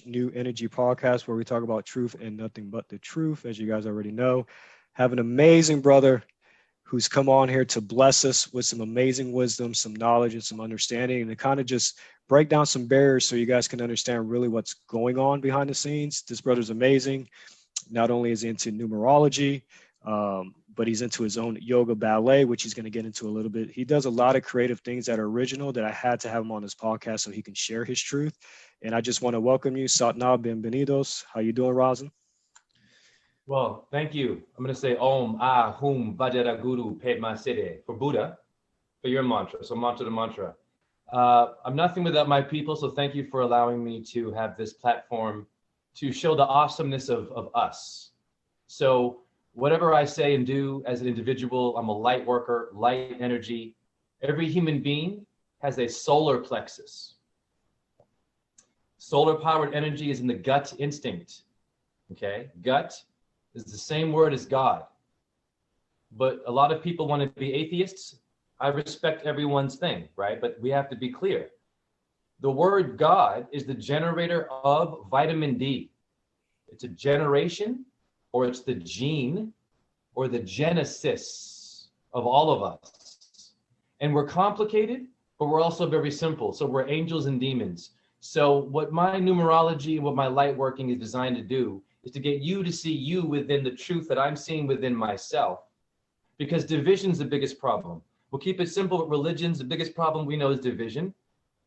New Energy podcast, where we talk about truth and nothing but the truth, as you guys already know. Have an amazing brother who's come on here to bless us with some amazing wisdom, some knowledge, and some understanding, and to kind of just break down some barriers so you guys can understand really what's going on behind the scenes. This brother's amazing. Not only is he into numerology, but he's into his own yoga ballet, which he's going to get into a little bit. He does a lot of creative things that are original that I had to have him on this podcast so he can share his truth. And I just want to welcome you. Satnam, bienvenidos. How you doing, Rawzen? Well, thank you. I'm going to say Om, Ah, Hum, Vajra Guru, Padma Siddhe for Buddha, for your mantra. So mantra to mantra. I'm nothing without my people, so thank you for allowing me to have this platform to show the awesomeness of us. So whatever I say and do as an individual, I'm a light worker, light energy. Every human being has a solar plexus. Solar powered energy is in the gut instinct. Okay, gut is the same word as God. But a lot of people want to be atheists. I respect everyone's thing, right? But we have to be clear. The word God is the generator of vitamin D. It's a generation, or it's the gene, or the genesis of all of us. And we're complicated, but we're also very simple. So we're angels and demons. So what my numerology and what my light working is designed to do is to get you to see you within the truth that I'm seeing within myself. Because division's the biggest problem. We'll keep it simple, but religion's the biggest problem we know is division.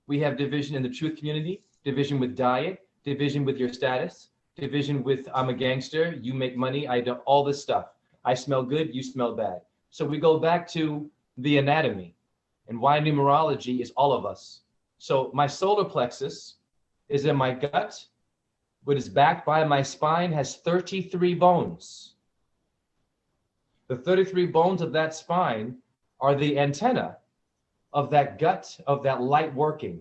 We have division in the truth community, division with diet, division with your status, division with I'm a gangster, you make money, I don't, all this stuff. I smell good, you smell bad. So we go back to the anatomy and why numerology is all of us. So my solar plexus is in my gut, what is backed by my spine has 33 bones. The 33 bones of that spine are the antenna of that gut, of that light working,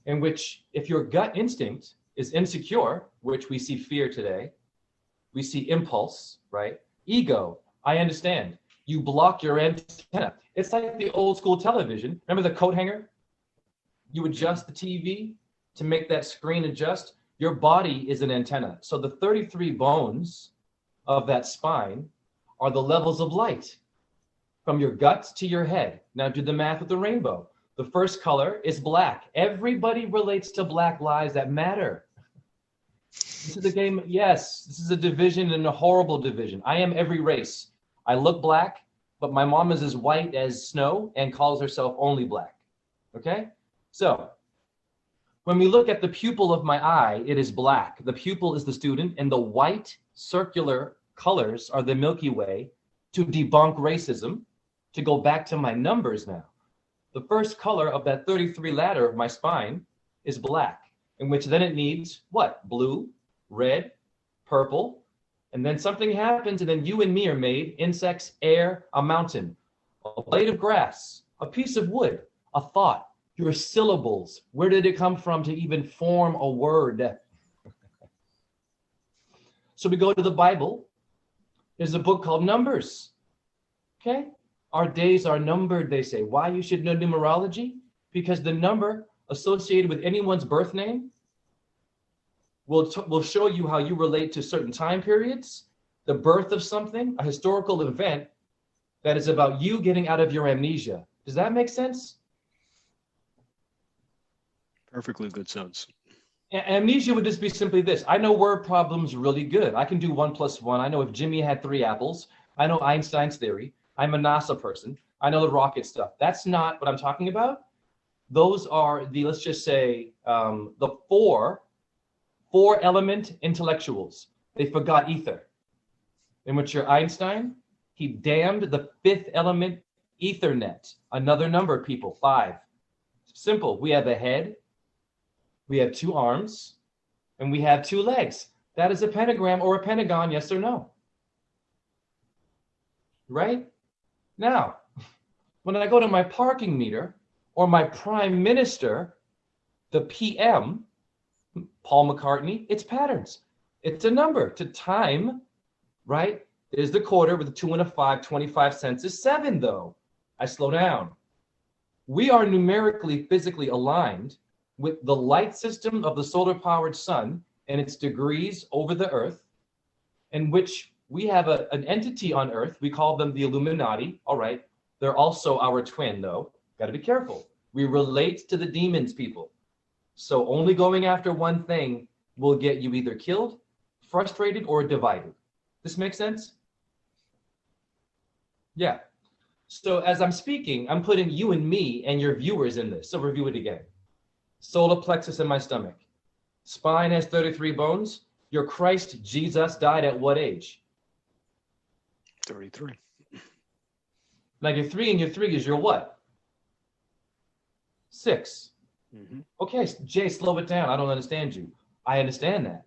in which if your gut instinct is insecure, which we see fear today, we see impulse, right? Ego, I understand. You block your antenna. It's like the old school television. Remember the coat hanger? You adjust the TV to make that screen adjust. Your body is an antenna. So the 33 bones of that spine are the levels of light from your gut to your head. Now do the math with the rainbow. The first color is black. Everybody relates to black lives that matter. This is a game. Yes, this is a division and a horrible division. I am every race. I look black, but my mom is as white as snow and calls herself only black. Okay? So when we look at the pupil of my eye, it is black. The pupil is the student, and the white circular colors are the Milky Way to debunk racism. To go back to my numbers now. The first color of that 33 ladder of my spine is black, in which then it needs what? Blue, red, purple, and then something happens, and then you and me are made, insects, air, a mountain, a blade of grass, a piece of wood, a thought, your syllables. Where did it come from to even form a word? So we go to the Bible. There's a book called Numbers. Okay? Our days are numbered, they say. Why you should know numerology? Because the number associated with anyone's birth name will show you how you relate to certain time periods, the birth of something, a historical event that is about you getting out of your amnesia. Does that make sense? Perfectly good sense. Amnesia would just be simply this. I know word problems really good. I can do 1 + 1. I know if Jimmy had 3 apples. I know Einstein's theory. I'm a NASA person. I know the rocket stuff. That's not what I'm talking about. Those are the, let's just say, the four element intellectuals. They forgot ether. In which your Einstein, he damned the 5th element Ethernet. Another number, people, 5. Simple. We have a head, we have 2 arms, and we have 2 legs. That is a pentagram or a pentagon, yes or no? Right? Now, when I go to my parking meter or my prime minister, the PM, Paul McCartney, it's patterns. It's a number to time, right? There's the quarter with a 2 and a 5, 25 cents is 7 though. I slow down. We are numerically, physically aligned with the light system of the solar-powered sun and its degrees over the earth, in which we have an entity on earth. We call them the Illuminati. All right. They're also our twin, though. Got to be careful. We relate to the demons, people. So only going after one thing will get you either killed, frustrated, or divided. This makes sense? Yeah. So as I'm speaking, I'm putting you and me and your viewers in this. So review it again. Solar plexus in my stomach. Spine has 33 bones. Your Christ Jesus died at what age? 33. Now your 3 and your 3 is your what? 6. Mm-hmm. Okay, Jay, slow it down. I don't understand you. I understand that.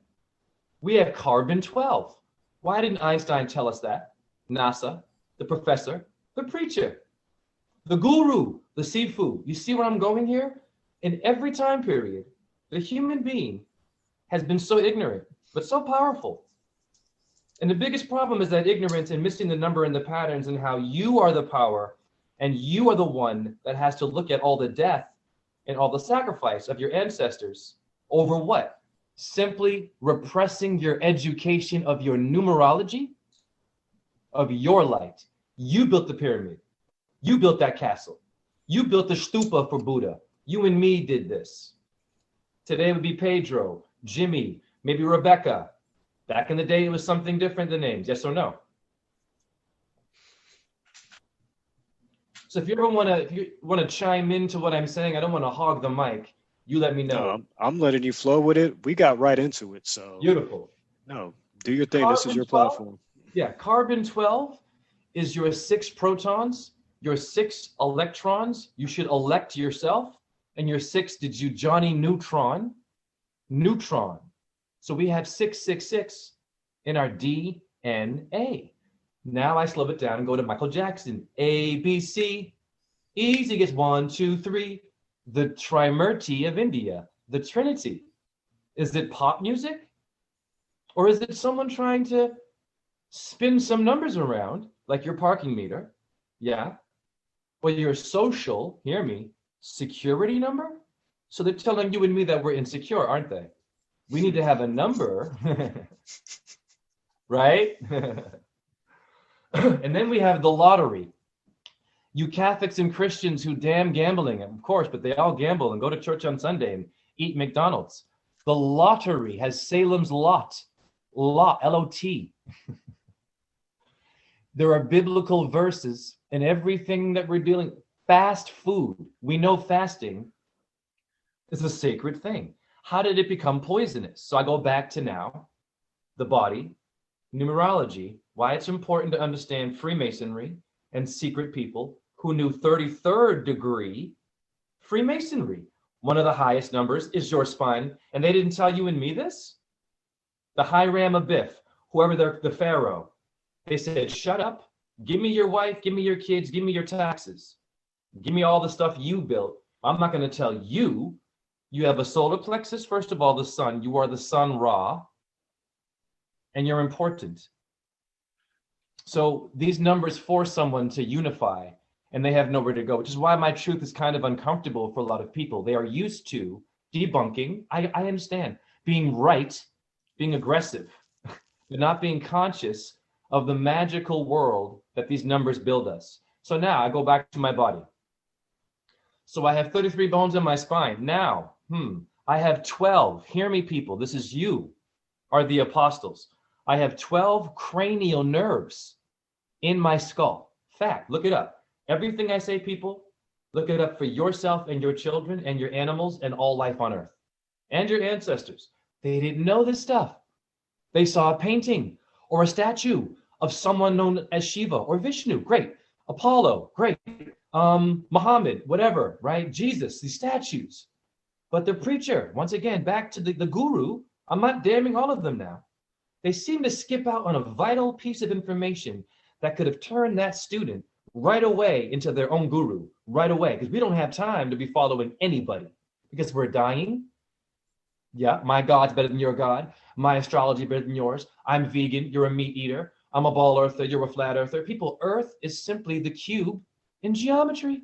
We have carbon 12. Why didn't Einstein tell us that? NASA, the professor, the preacher, the guru, the sifu. You see where I'm going here? In every time period, the human being has been so ignorant, but so powerful. And the biggest problem is that ignorance and missing the number and the patterns, and how you are the power and you are the one that has to look at all the death and all the sacrifice of your ancestors over what? Simply repressing your education of your numerology, of your light. You built the pyramid. You built that castle. You built the stupa for Buddha. You and me did this. Today would be Pedro, Jimmy, maybe Rebecca. Back in the day, it was something different, the names. Yes or no? So if you want to chime into what I'm saying, I don't want to hog the mic. You let me know. No, I'm letting you flow with it. We got right into it. So beautiful. No, do your thing. This is your platform. Yeah, carbon 12 is your 6 protons, your 6 electrons. You should elect yourself. And your 6, did you Johnny Neutron? Neutron. So we have 666 in our DNA. Now I slow it down and go to Michael Jackson. A, B, C. Easy gets 1, 2, 3. The Trimurti of India, the Trinity. Is it pop music? Or is it someone trying to spin some numbers around, like your parking meter? Yeah. Or your social, hear me, security number? So they're telling you and me that we're insecure, aren't they? We need to have a number, right? And then we have the lottery. You Catholics and Christians who damn gambling, of course, but they all gamble and go to church on Sunday and eat McDonald's. The lottery has Salem's Lot, L-O-T. There are biblical verses in everything that we're dealing. Fast food. We know fasting is a sacred thing. How did it become poisonous? So I go back to now, the body, numerology, why it's important to understand Freemasonry and secret people who knew 33rd degree Freemasonry. One of the highest numbers is your spine. And they didn't tell you and me this? The Hiram Abiff, whoever the Pharaoh, they said, shut up, give me your wife, give me your kids, give me your taxes. Give me all the stuff you built. I'm not going to tell you. You have a solar plexus, first of all, the sun. You are the sun Ra, and you're important. So these numbers force someone to unify, and they have nowhere to go, which is why my truth is kind of uncomfortable for a lot of people. They are used to debunking. I understand being right, being aggressive, but not being conscious of the magical world that these numbers build us. So now I go back to my body. So I have 33 bones in my spine. Now, I have 12. Hear me, people. This is you, are the apostles. I have 12 cranial nerves in my skull. Fact, look it up. Everything I say, people, look it up for yourself and your children and your animals and all life on earth. And your ancestors. They didn't know this stuff. They saw a painting or a statue of someone known as Shiva or Vishnu. Great. Apollo. Great. Muhammad, whatever, right? Jesus, these statues. But the preacher, once again, back to the guru, I'm not damning all of them now. They seem to skip out on a vital piece of information that could have turned that student right away into their own guru, right away, because we don't have time to be following anybody because we're dying. Yeah, my God's better than your God. My astrology better than yours. I'm vegan. You're a meat eater. I'm a ball earther. You're a flat earther. People, Earth is simply the cube in geometry.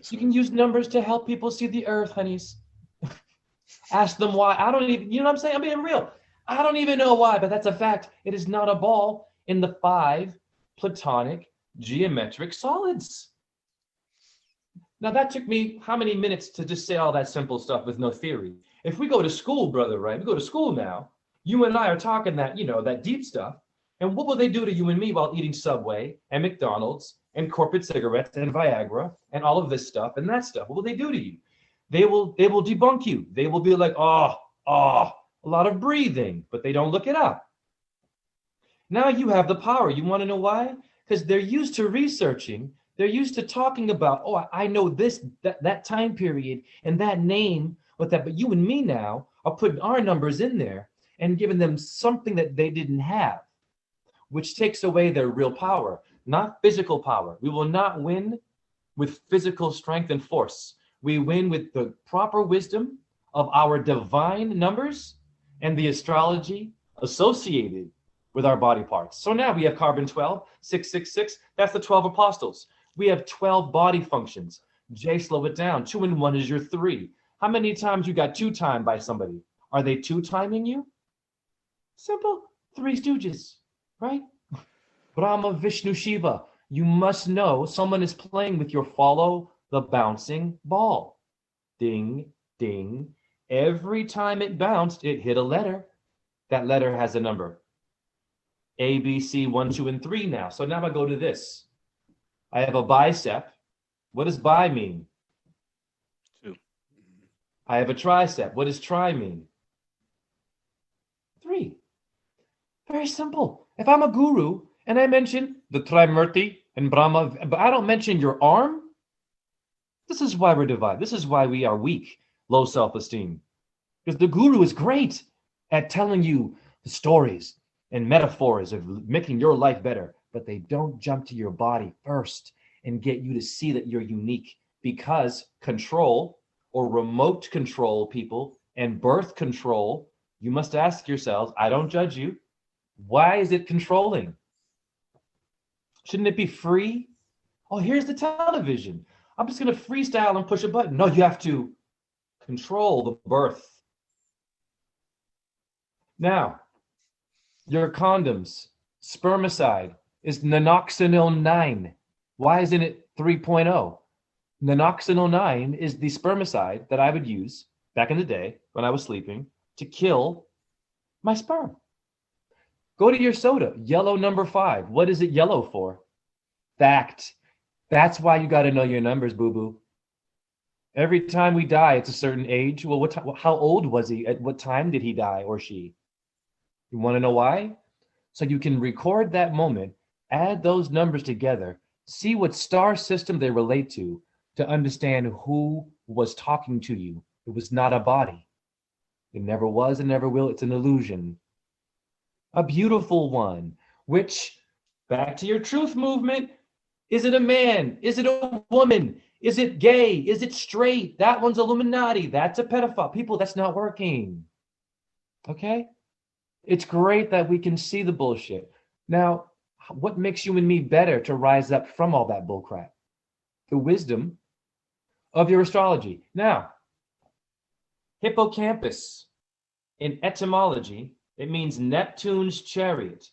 You can use numbers to help people see the Earth, honeys. Ask them why. I don't even, you know what I'm saying? I'm being real. I don't even know why, but that's a fact. It is not a ball in the 5 Platonic geometric solids. Now that took me how many minutes to just say all that simple stuff with no theory? If we go to school, brother, right? We go to school now. You and I are talking that, that deep stuff. And what will they do to you and me while eating Subway and McDonald's and corporate cigarettes and Viagra and all of this stuff and that stuff? What will they do to you? They will debunk you. They will be like, a lot of breathing, but they don't look it up. Now you have the power. You want to know why? Because they're used to researching. They're used to talking about, I know this, that time period and that name with that. But you and me now are putting our numbers in there and giving them something that they didn't have, which takes away their real power, not physical power. We will not win with physical strength and force. We win with the proper wisdom of our divine numbers and the astrology associated with our body parts. So now we have carbon 12, 666. That's the 12 apostles. We have 12 body functions. Jay, slow it down. 2 and 1 is your 3. How many times you got 2-timed by somebody? Are they 2-timing you? Simple. 3 Stooges, right? Brahma, Vishnu, Shiva. You must know someone is playing with your follow the bouncing ball. Ding, ding. Every time it bounced, it hit a letter. That letter has a number. A, B, C, 1, 2, and 3 now. So now I go to this. I have a bicep. What does bi mean? 2. I have a tricep. What does tri mean? 3. Very simple. If I'm a guru and I mention the Trimurti and Brahma, but I don't mention your arm, this is why we're divided. This is why we are weak, low self-esteem. Because the guru is great at telling you the stories and metaphors of making your life better, but they don't jump to your body first and get you to see that you're unique, because control or remote control people and birth control, you must ask yourselves, I don't judge you. Why is it controlling? Shouldn't it be free? Oh, here's the television. I'm just going to freestyle and push a button. No, you have to control the birth. Now, your condoms, spermicide is nanoxynil 9. Why isn't it 3.0? Nanoxynil 9 is the spermicide that I would use back in the day when I was sleeping to kill my sperm. Go to your soda, yellow number 5. What is it yellow for? Fact. That's why you got to know your numbers, boo-boo. Every time we die, it's a certain age. Well, how old was he? At what time did he die or she? You want to know why? So you can record that moment, add those numbers together, see what star system they relate to understand who was talking to you. It was not a body. It never was and never will. It's an illusion. A beautiful one, which, back to your truth movement, is it a man? Is it a woman? Is it gay? Is it straight? That one's Illuminati. That's a pedophile. People, that's not working. Okay? It's great that we can see the bullshit. Now, what makes you and me better to rise up from all that bullcrap? The wisdom of your astrology. Now, hippocampus, in etymology, it means Neptune's chariot.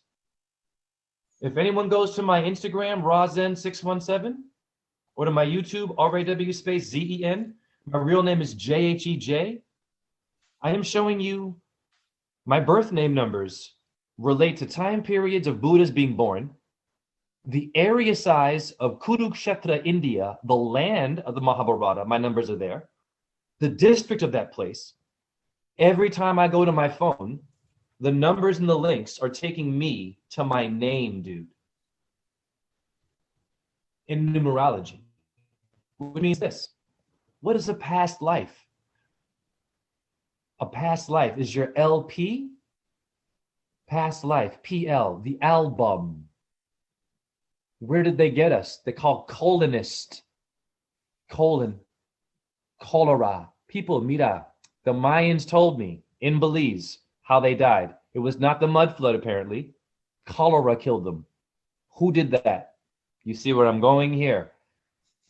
If anyone goes to my Instagram, Rawzen617, or to my YouTube, RAW space ZEN, my real name is JHEJ, I am showing you my birth name numbers relate to time periods of Buddhas being born, the area size of Kurukshetra, India, the land of the Mahabharata, my numbers are there, the district of that place. Every time I go to my phone, the numbers and the links are taking me to my name, dude. In numerology, which means this. What is a past life? A past life is your LP. Past life, PL, the album. Where did they get us? They call colonist. Colon. Cholera. People, mira. The Mayans told me in Belize how they died. It was not the mud flood, apparently. Cholera killed them. Who did that? You see where I'm going here.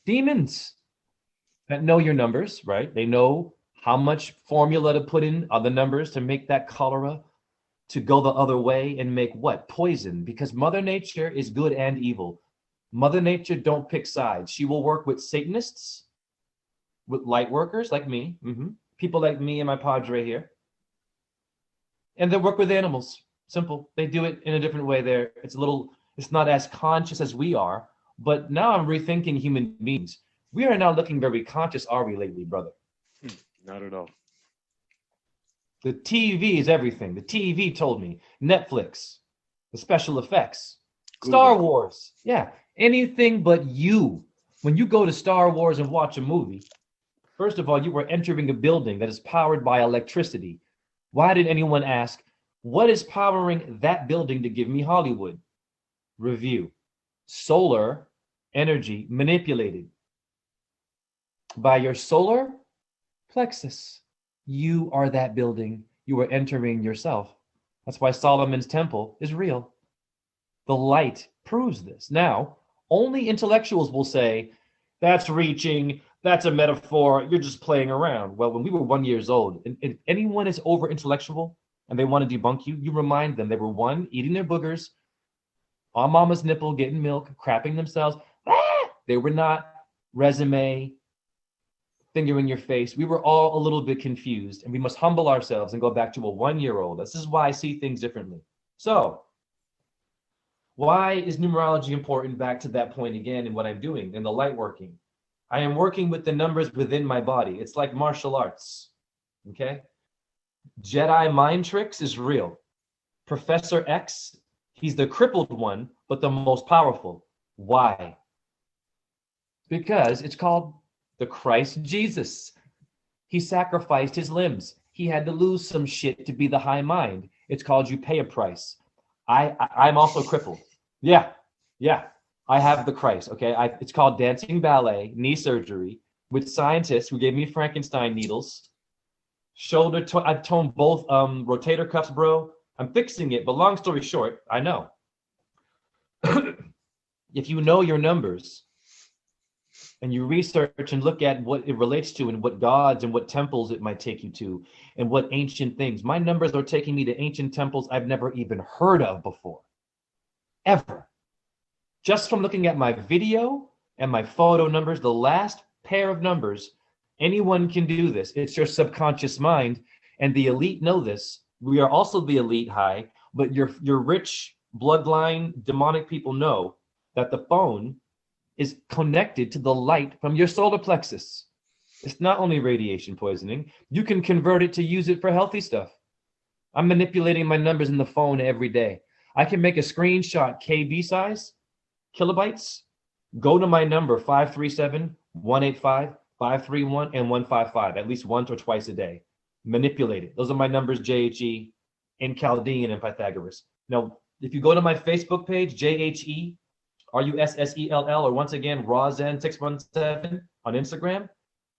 Demons that know your numbers, right? They know how much formula to put in on the numbers to make that cholera to go the other way and make what? Poison. Because Mother Nature is good and evil. Mother Nature don't pick sides. She will work with Satanists, with light workers like me, people like me and my padre here. And they work with animals. Simple. They do it in a different way there. It's not as conscious as we are. But now I'm rethinking human beings. We are now looking very conscious, are we, lately, brother? Not at all. The TV is everything. The TV told me. Netflix, the special effects, Google. Star Wars. Yeah, anything but you. When you go to Star Wars and watch a movie, first of all, you are entering a building that is powered by electricity. Why did anyone ask, what is powering that building to give me Hollywood? Review. Solar energy manipulated by your solar plexus. You are that building. You are entering yourself. That's why Solomon's temple is real. The light proves this. Now, only intellectuals will say, that's reaching, that's a metaphor, you're just playing around. Well, when we were 1 year old, and if anyone is over intellectual and they want to debunk you, you remind them they were one, eating their boogers, on mama's nipple, getting milk, crapping themselves. They were not resume, finger in your face. We were all a little bit confused, and we must humble ourselves and go back to a 1 year old. This is why I see things differently. So, why is numerology important? Back to that point again in what I'm doing in the light working. I am working with the numbers within my body. It's like martial arts. Okay? Jedi mind tricks is real. Professor X, he's the crippled one, but the most powerful. Why? Because it's called the Christ Jesus. He sacrificed his limbs. He had to lose some shit to be the high mind. It's called you pay a price. I'm also crippled. Yeah. I have the Christ, okay? It's called dancing ballet, knee surgery, with scientists who gave me Frankenstein needles. I've toned both rotator cuffs, bro. I'm fixing it, but long story short, I know. If you know your numbers, and you research and look at what it relates to and what gods and what temples it might take you to and what ancient things. My numbers are taking me to ancient temples I've never even heard of before, ever. Just from looking at my video and my photo numbers, the last pair of numbers, anyone can do this. It's your subconscious mind, and the elite know this. We are also the elite high, but your rich bloodline demonic people know that the phone is connected to the light from your solar plexus. It's not only radiation poisoning. You can convert it to use it for healthy stuff. I'm manipulating my numbers in the phone every day. I can make a screenshot KB size, kilobytes, go to my number 537-185-531 and 155 at least once or twice a day. Manipulate it. Those are my numbers, JHE, in Chaldean and Pythagoras. Now, if you go to my Facebook page, JHE, RUSSELL, or once again, Rawzen 617 on Instagram,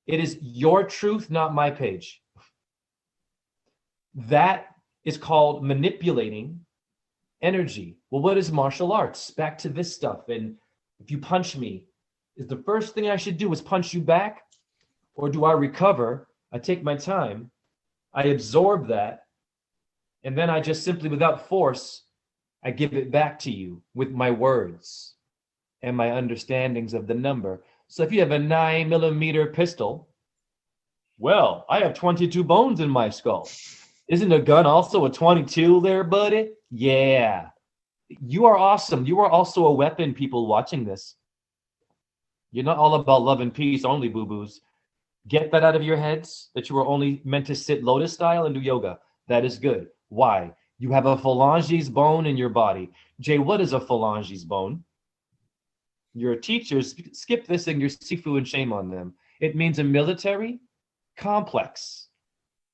it is your truth, not my page. That is called manipulating energy. Well, what is martial arts? Back to this stuff. And if you punch me, is the first thing I should do is punch you back? Or do I recover? I take my time. I absorb that. And then I just simply, without force, I give it back to you with my words and my understandings of the number. So if you have a 9mm pistol, well, I have 22 bones in my skull. Isn't a gun also a 22 there, buddy? Yeah. You are awesome. You are also a weapon, people watching this. You're not all about love and peace only, boo-boos. Get that out of your heads, that you are only meant to sit lotus style and do yoga. That is good. Why? You have a phalanges bone in your body. Jay, what is a phalanges bone? Your teachers, skip this and your sifu and shame on them. It means a military complex.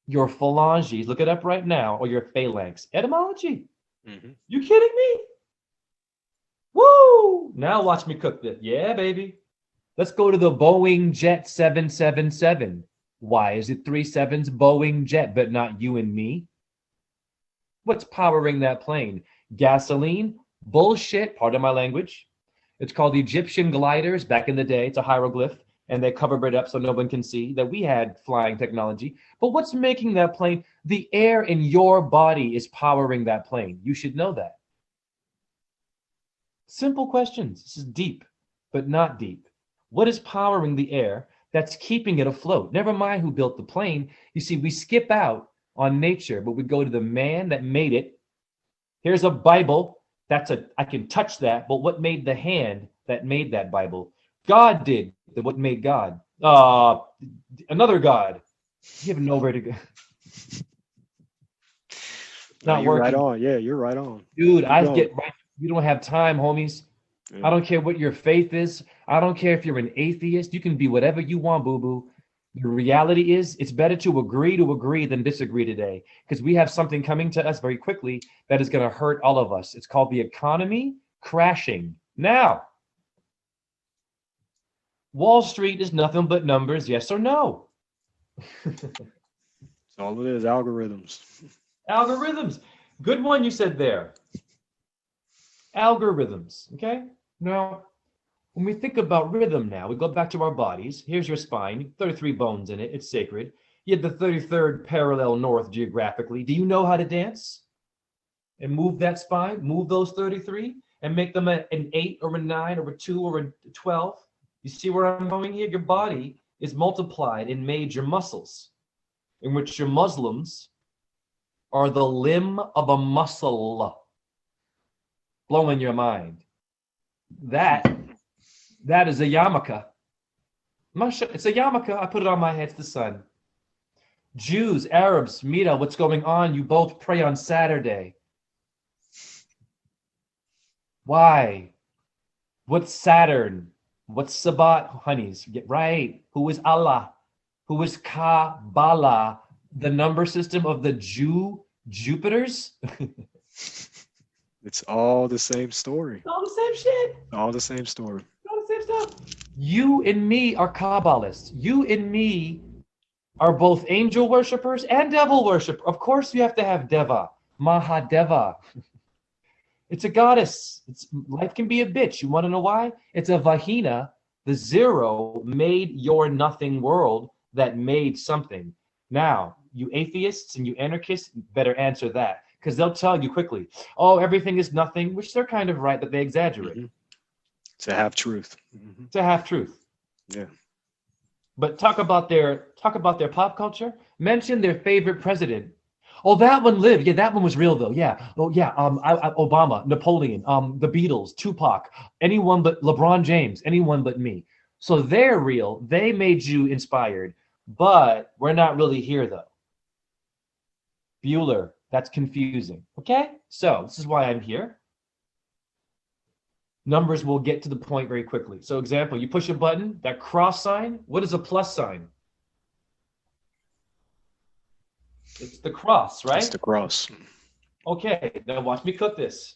Your phalanges, look it up right now, or your phalanx. Etymology. Mm-hmm. You kidding me? Woo! Now watch me cook this. Yeah, baby. Let's go to the Boeing Jet 777. Why is it 3 sevens Boeing Jet, but not you and me? What's powering that plane? Gasoline? Bullshit, pardon my language. It's called Egyptian gliders back in the day. It's a hieroglyph. and they covered it up so no one can see that we had flying technology. But what's making that plane? The air in your body is powering that plane. You should know that. Simple questions. This is deep, but not deep. What is powering the air that's keeping it afloat? Never mind who built the plane. You see, we skip out on nature, but we go to the man that made it. Here's a Bible. I can touch that, but what made the hand that made that Bible? God did. What made God? Another God. You have nowhere to go. No, you're right on. Yeah, you're right on. Dude, right. You don't have time, homies. Yeah. I don't care what your faith is. I don't care if you're an atheist. You can be whatever you want, boo-boo. The reality is it's better to agree than disagree today, because we have something coming to us very quickly that is going to hurt all of us. It's called the economy crashing. Now, Wall Street is nothing but numbers, yes or no? That's all it is, algorithms. Algorithms. Good one you said there. Algorithms, okay? Now, when we think about rhythm now, we go back to our bodies. Here's your spine, 33 bones in it. It's sacred. You have the 33rd parallel north geographically. Do you know how to dance? And move that spine, move those 33, and make them an 8 or a 9 or a 2 or a 12. You see where I'm going here? Your body is multiplied in major muscles, in which your Muslims are the limb of a muscle. Blowing your mind. That is a yarmulke. It's a yarmulke. I put it on my head. It's the sun. Jews, Arabs, Mira, what's going on? You both pray on Saturday. Why? What's Saturn? What's Sabbat, honeys? Get right. Who is Allah? Who is Kabbalah? The number system of the Jupiters? It's all the same story. All the same shit. All the same story. All the same stuff. You and me are Kabbalists. You and me are both angel worshippers and devil worshippers. Of course, you have to have Deva, Mahadeva. It's a goddess. Life can be a bitch. You want to know why? It's a vahina. The zero made your nothing world that made something. Now, you atheists and you anarchists better answer that. Because they'll tell you quickly, oh, everything is nothing, which they're kind of right, but they exaggerate. Mm-hmm. It's a half truth. Mm-hmm. It's a half truth. Yeah. But talk about their pop culture. Mention their favorite president. Oh, that one lived. Yeah, that one was real though. Yeah. Oh, yeah. Obama, Napoleon, the Beatles, Tupac, anyone but LeBron James, anyone but me. So they're real. They made you inspired, but we're not really here though. Bueller. That's confusing. Okay? So this is why I'm here. Numbers will get to the point very quickly. So example, you push a button, that cross sign, what is a plus sign? It's the cross, right? It's the cross. Okay, now watch me cook this.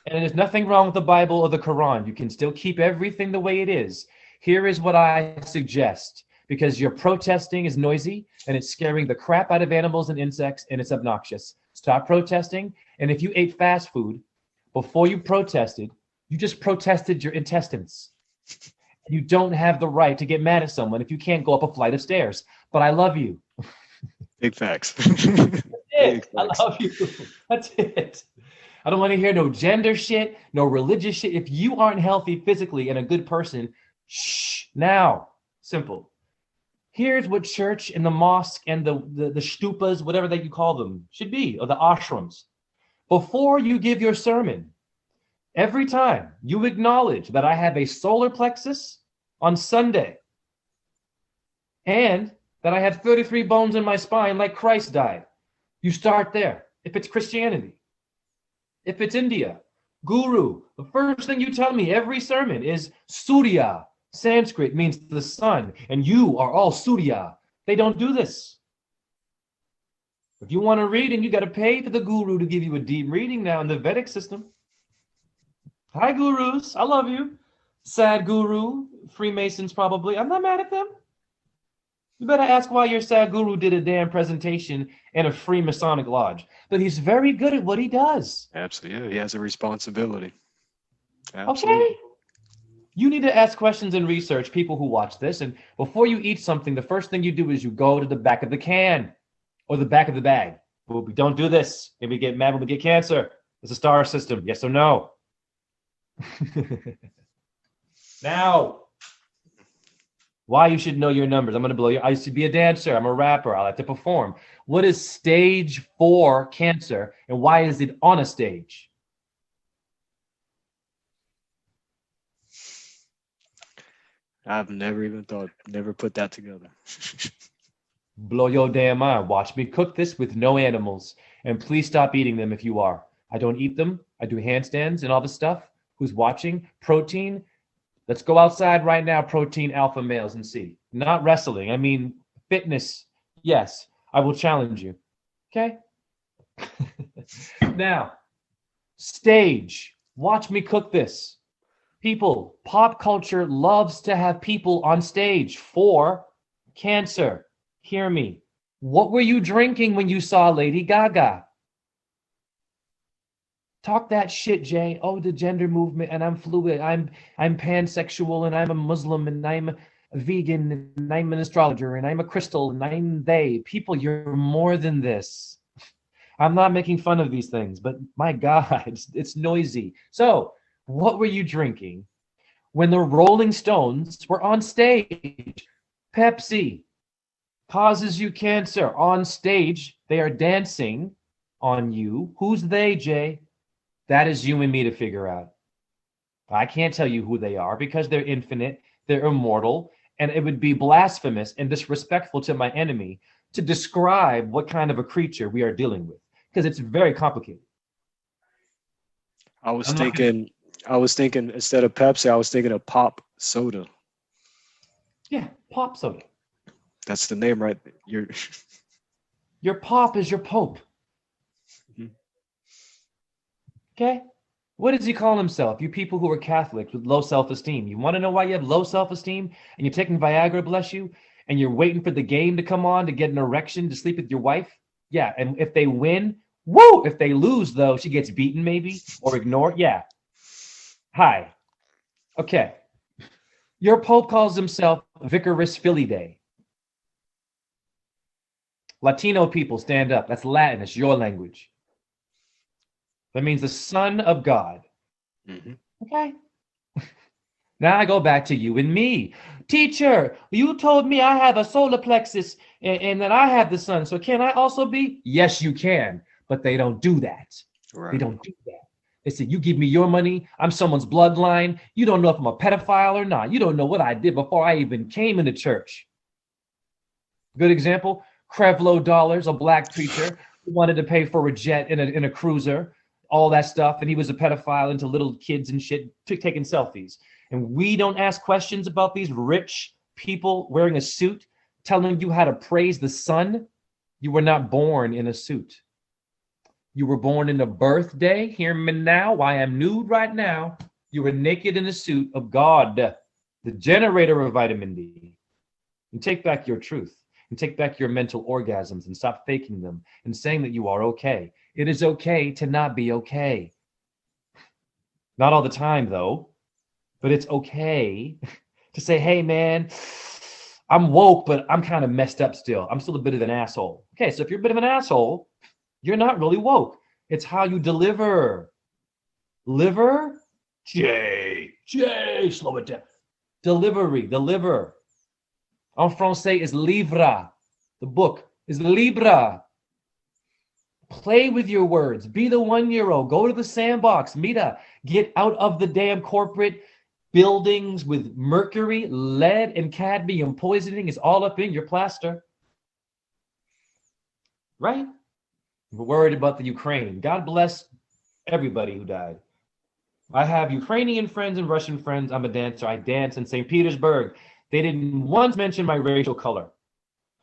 And there's nothing wrong with the Bible or the Quran. You can still keep everything the way it is. Here is what I suggest. Because your protesting is noisy and it's scaring the crap out of animals and insects and it's obnoxious. Stop protesting. And if you ate fast food before you protested, you just protested your intestines. You don't have the right to get mad at someone if you can't go up a flight of stairs. But I love you. Big facts. That's it. Big facts. I love you. That's it. I don't want to hear no gender shit, no religious shit. If you aren't healthy physically and a good person, shh. Now, simple. Here's what church and the mosque and the stupas, whatever that you call them, should be, or the ashrams. Before you give your sermon, every time you acknowledge that I have a solar plexus on Sunday and that I have 33 bones in my spine like Christ died. You start there. If it's Christianity, if it's India, Guru, the first thing you tell me every sermon is Surya. Sanskrit means the sun, and you are all Surya. They don't do this. If you want to read, and you got to pay for the guru to give you a deep reading now in the Vedic system. Hi, gurus. I love you. Sad guru, Freemasons probably. I'm not mad at them. You better ask why your sad guru did a damn presentation in a free Masonic lodge. But he's very good at what he does. Absolutely. Yeah, he has a responsibility. Absolutely. Okay. You need to ask questions and research, people who watch this. And before you eat something, the first thing you do is you go to the back of the can or the back of the bag. Well, we don't do this. Maybe we get mad when we get cancer. It's a star system. Yes or no? Now, why you should know your numbers. I'm going to blow you. I used to be a dancer. I'm a rapper. I like to perform. What is stage 4 cancer, and why is it on a stage? I've never put that together. Blow your damn mind. Watch me cook this with no animals. And please stop eating them if you are. I don't eat them. I do handstands and all this stuff. Who's watching? Protein. Let's go outside right now, protein alpha males, and see. Not wrestling. I mean, fitness. Yes, I will challenge you. Okay? Now, stage. Watch me cook this. People, pop culture loves to have people on stage for cancer. Hear me. What were you drinking when you saw Lady Gaga? Talk that shit, Jay. Oh, the gender movement, and I'm fluid. I'm pansexual, and I'm a Muslim, and I'm a vegan, and I'm an astrologer, and I'm a crystal, and I'm they. People, you're more than this. I'm not making fun of these things, but my God, it's noisy. So, what were you drinking when the Rolling Stones were on stage? Pepsi causes you cancer. On stage, they are dancing on you. Who's they, Jay? That is you and me to figure out. I can't tell you who they are because they're infinite, they're immortal, and it would be blasphemous and disrespectful to my enemy to describe what kind of a creature we are dealing with, because it's very complicated. I was thinking instead of Pepsi, I was thinking of pop soda. Yeah, pop soda. That's the name, right? Your pop is your pope. Okay? What does he call himself? You people who are Catholics with low self-esteem. You want to know why you have low self-esteem and you're taking Viagra, bless you, and you're waiting for the game to come on to get an erection to sleep with your wife? Yeah, and if they win, woo! If they lose, though, she gets beaten maybe or ignored. Yeah. Hi. Okay. Your Pope calls himself Vicarus Filii. Latino people, stand up. That's Latin. It's your language. That means the Son of God. Mm-hmm. Okay. Now I go back to you and me. Teacher, you told me I have a solar plexus and that I have the sun. So can I also be? Yes, you can. But they don't do that. Right. They don't do that. They say, you give me your money. I'm someone's bloodline. You don't know if I'm a pedophile or not. You don't know what I did before I even came into church. Good example, Crevlo Dollars, a black preacher who wanted to pay for a jet in a cruiser, all that stuff. And he was a pedophile into little kids and shit, taking selfies. And we don't ask questions about these rich people wearing a suit, telling you how to praise the sun. You were not born in a suit. You were born in a birthday. Hear me now. I am nude right now. You were naked in a suit of God, the generator of vitamin D. And take back your truth. And take back your mental orgasms and stop faking them and saying that you are okay. It is okay to not be okay. Not all the time, though. But it's okay to say, hey, man, I'm woke, but I'm kind of messed up still. I'm still a bit of an asshole. Okay, so if you're a bit of an asshole, you're not really woke. It's how you deliver. Liver? Jay, slow it down. Deliver. En français is livre. The book is libra. Play with your words. Be the 1-year-old. Go to the sandbox. Mira. Get out of the damn corporate buildings with mercury, lead, and cadmium poisoning is all up in your plaster. Right? We're worried about the Ukraine. God bless everybody who died. I have Ukrainian friends and Russian friends. I'm a dancer. I dance in St. Petersburg. They didn't once mention my racial color.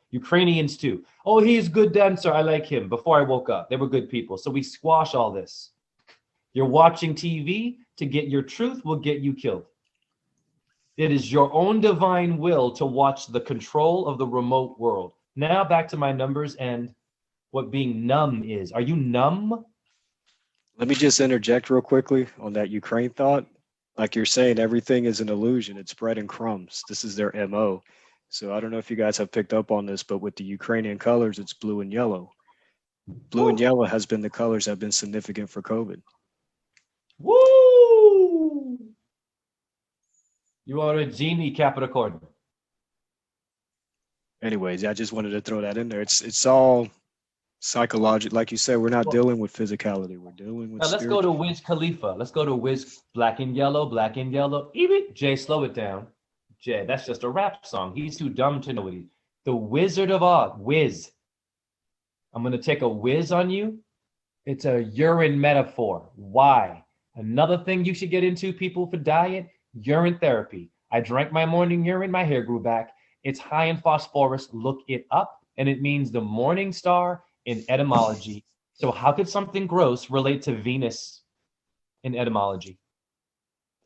Ukrainians too. Oh, he's a good dancer. I like him. Before I woke up, they were good people. So we squash all this. You're watching TV to get your truth will get you killed. It is your own divine will to watch the control of the remote world. Now back to my numbers and what being numb is. Are you numb? Let me just interject real quickly on that Ukraine thought. Like you're saying, everything is an illusion. It's bread and crumbs. This is their MO. So I don't know if you guys have picked up on this, but with the Ukrainian colors, it's blue and yellow. Blue and Woo! yellow has been the colors that have been significant for COVID. Woo! You are a genie, Capricorn. Anyways, I just wanted to throw that in there. It's all psychological. Like you said, we're not dealing with physicality. We're dealing with Now let's go to spiritual. Wiz Khalifa. Let's go to Wiz Black and Yellow, Black and Yellow. Even Jay, slow it down. Jay, that's just a rap song. He's too dumb to know what he. The Wizard of Oz, Wiz. I'm gonna take a whiz on you. It's a urine metaphor. Why? Another thing you should get into, people, for diet, urine therapy. I drank my morning urine, my hair grew back. It's high in phosphorus. Look it up, and it means the morning star in etymology. So how could something gross relate to Venus in etymology?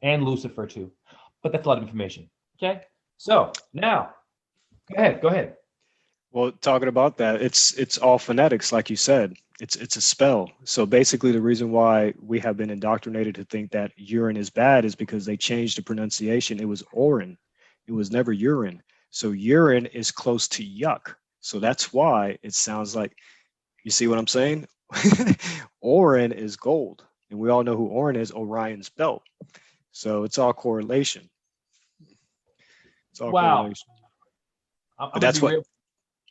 And Lucifer too. But that's a lot of information. Okay. So now, go ahead. Well, talking about that, it's all phonetics, like you said. It's a spell. So basically, the reason why we have been indoctrinated to think that urine is bad is because they changed the pronunciation. It was orin. It was never urine. So urine is close to yuck. So that's why it sounds like, you see what I'm saying? Orin is gold. And we all know who Orin is, Orion's belt. So it's all correlation. It's all Wow. correlation. I'm But that's what, real.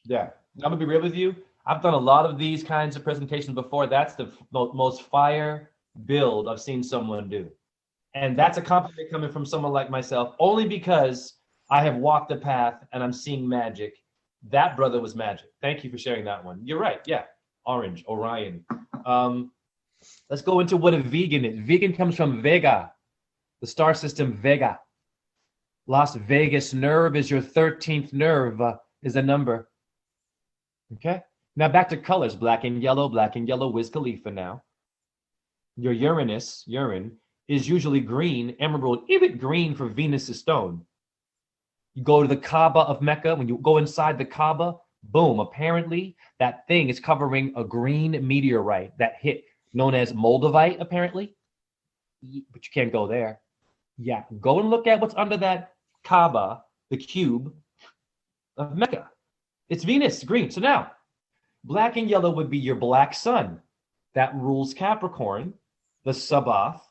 Yeah, I'm gonna be real with you. I've done a lot of these kinds of presentations before. That's the most fire build I've seen someone do. And that's a compliment coming from someone like myself, only because I have walked the path and I'm seeing magic. That brother was magic. Thank you for sharing that one. You're right. Yeah. Orange, Orion. Let's go into what a vegan is. Vegan comes from Vega, the star system Vega. Las Vegas nerve is your 13th nerve, is a number. Okay. Now back to colors. Black and yellow, Wiz Khalifa now. Your Uranus, urine, is usually green, emerald, even green for Venus's stone. You go to the Kaaba of Mecca. When you go inside the Kaaba, boom, apparently that thing is covering a green meteorite that hit, known as Moldavite, apparently. But you can't go there. Yeah, go and look at what's under that Kaaba, the cube of Mecca. It's Venus, green. So now, black and yellow would be your black sun. That rules Capricorn, the Sabbath,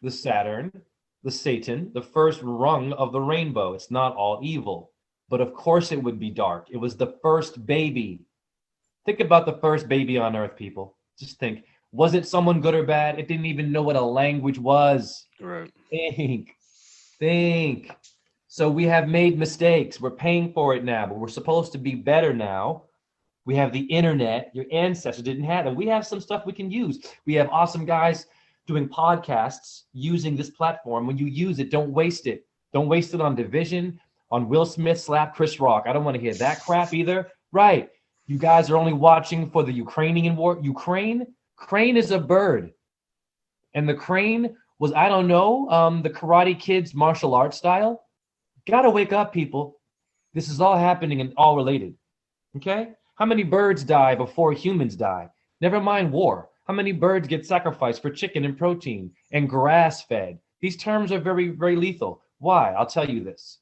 the Saturn, the Satan, the first rung of the rainbow. It's not all evil. But of course it would be dark. It was the first baby. Think about the first baby on earth, people. Just think. Was it someone good or bad? It didn't even know what a language was. right. Think. So we have made mistakes. We're paying for it now, but we're supposed to be better now. We have the internet. Your ancestors didn't have it. We have some stuff we can use. We have awesome guys doing podcasts using this platform. When you use it, don't waste it. Don't waste it on division, on Will Smith slap Chris Rock. I don't want to hear that crap either. Right. You guys are only watching for the Ukrainian war. Crane is a bird. And the crane was, I don't know, the Karate Kid's martial arts style. Gotta wake up, people. This is all happening and all related. Okay? How many birds die before humans die? Never mind war. How many birds get sacrificed for chicken and protein and grass-fed? These terms are very, very lethal. Why? I'll tell you this.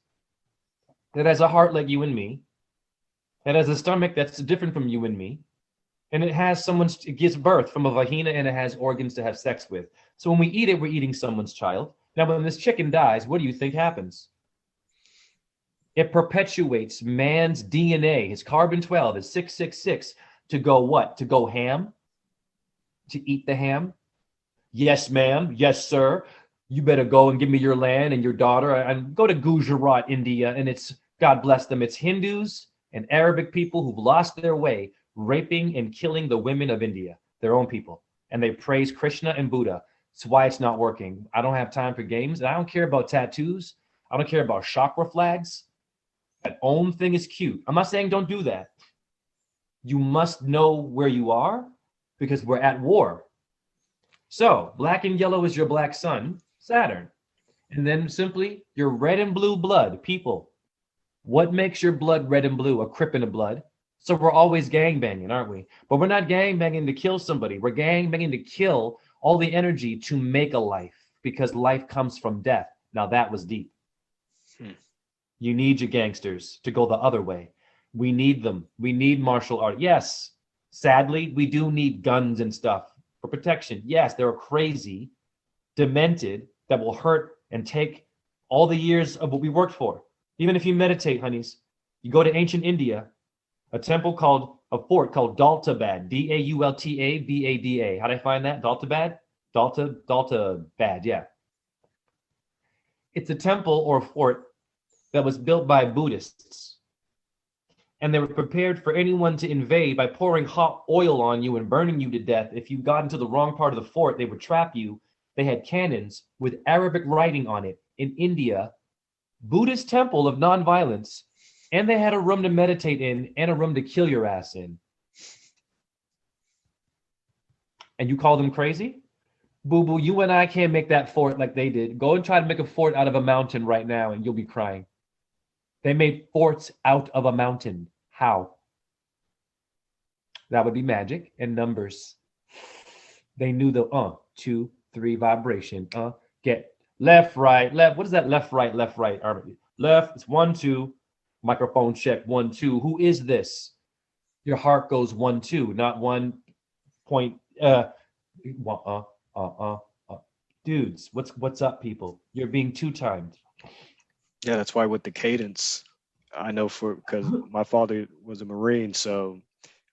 It has a heart like you and me. It has a stomach that's different from you and me. And it gives birth from a vagina, and it has organs to have sex with. So when we eat it, we're eating someone's child. Now, when this chicken dies, what do you think happens? It perpetuates man's DNA, his carbon-12, his 666, to go what? To go ham? To eat the ham? Yes, ma'am. Yes, sir. You better go and give me your land and your daughter, and go to Gujarat, India, and it's, God bless them, it's Hindus and Arabic people who've lost their way, raping and killing the women of India, their own people. And they praise Krishna and Buddha. That's why it's not working. I don't have time for games, and I don't care about tattoos. I don't care about chakra flags. That own thing is cute. I'm not saying don't do that. You must know where you are, because we're at war. So black and yellow is your black sun, Saturn. And then simply your red and blue blood, people. What makes your blood red and blue? A crip in the blood. So we're always gangbanging, aren't we? But we're not gangbanging to kill somebody. We're gangbanging to kill all the energy to make a life. because life comes from death. Now that was deep. You need your gangsters to go the other way. We need them. We need martial art. Yes, sadly, we do need guns and stuff for protection. Yes, they're crazy, demented, that will hurt and take all the years of what we worked for. Even if you meditate, honeys, you go to ancient India, a fort called Daltabad, Daultabada. How'd I find that? Daltabad? Daltabad, yeah. It's a temple or a fort that was built by Buddhists. And they were prepared for anyone to invade by pouring hot oil on you and burning you to death. If you got into the wrong part of the fort, they would trap you. They had cannons with Arabic writing on it. In India, Buddhist temple of nonviolence, and they had a room to meditate in and a room to kill your ass in. And you call them crazy? Boo-boo, you and I can't make that fort like they did. Go and try to make a fort out of a mountain right now and you'll be crying. They made forts out of a mountain. How? That would be magic and numbers. They knew the 2, 3 vibration. Get left, right, left. What is that left, right, left, right? Left, it's 1, 2. Microphone check, 1, 2. Who is this? Your heart goes 1, 2, not 1 point. Dudes, what's up, people? You're being 2-timed. Yeah, that's why with the cadence, I know because my father was a Marine, so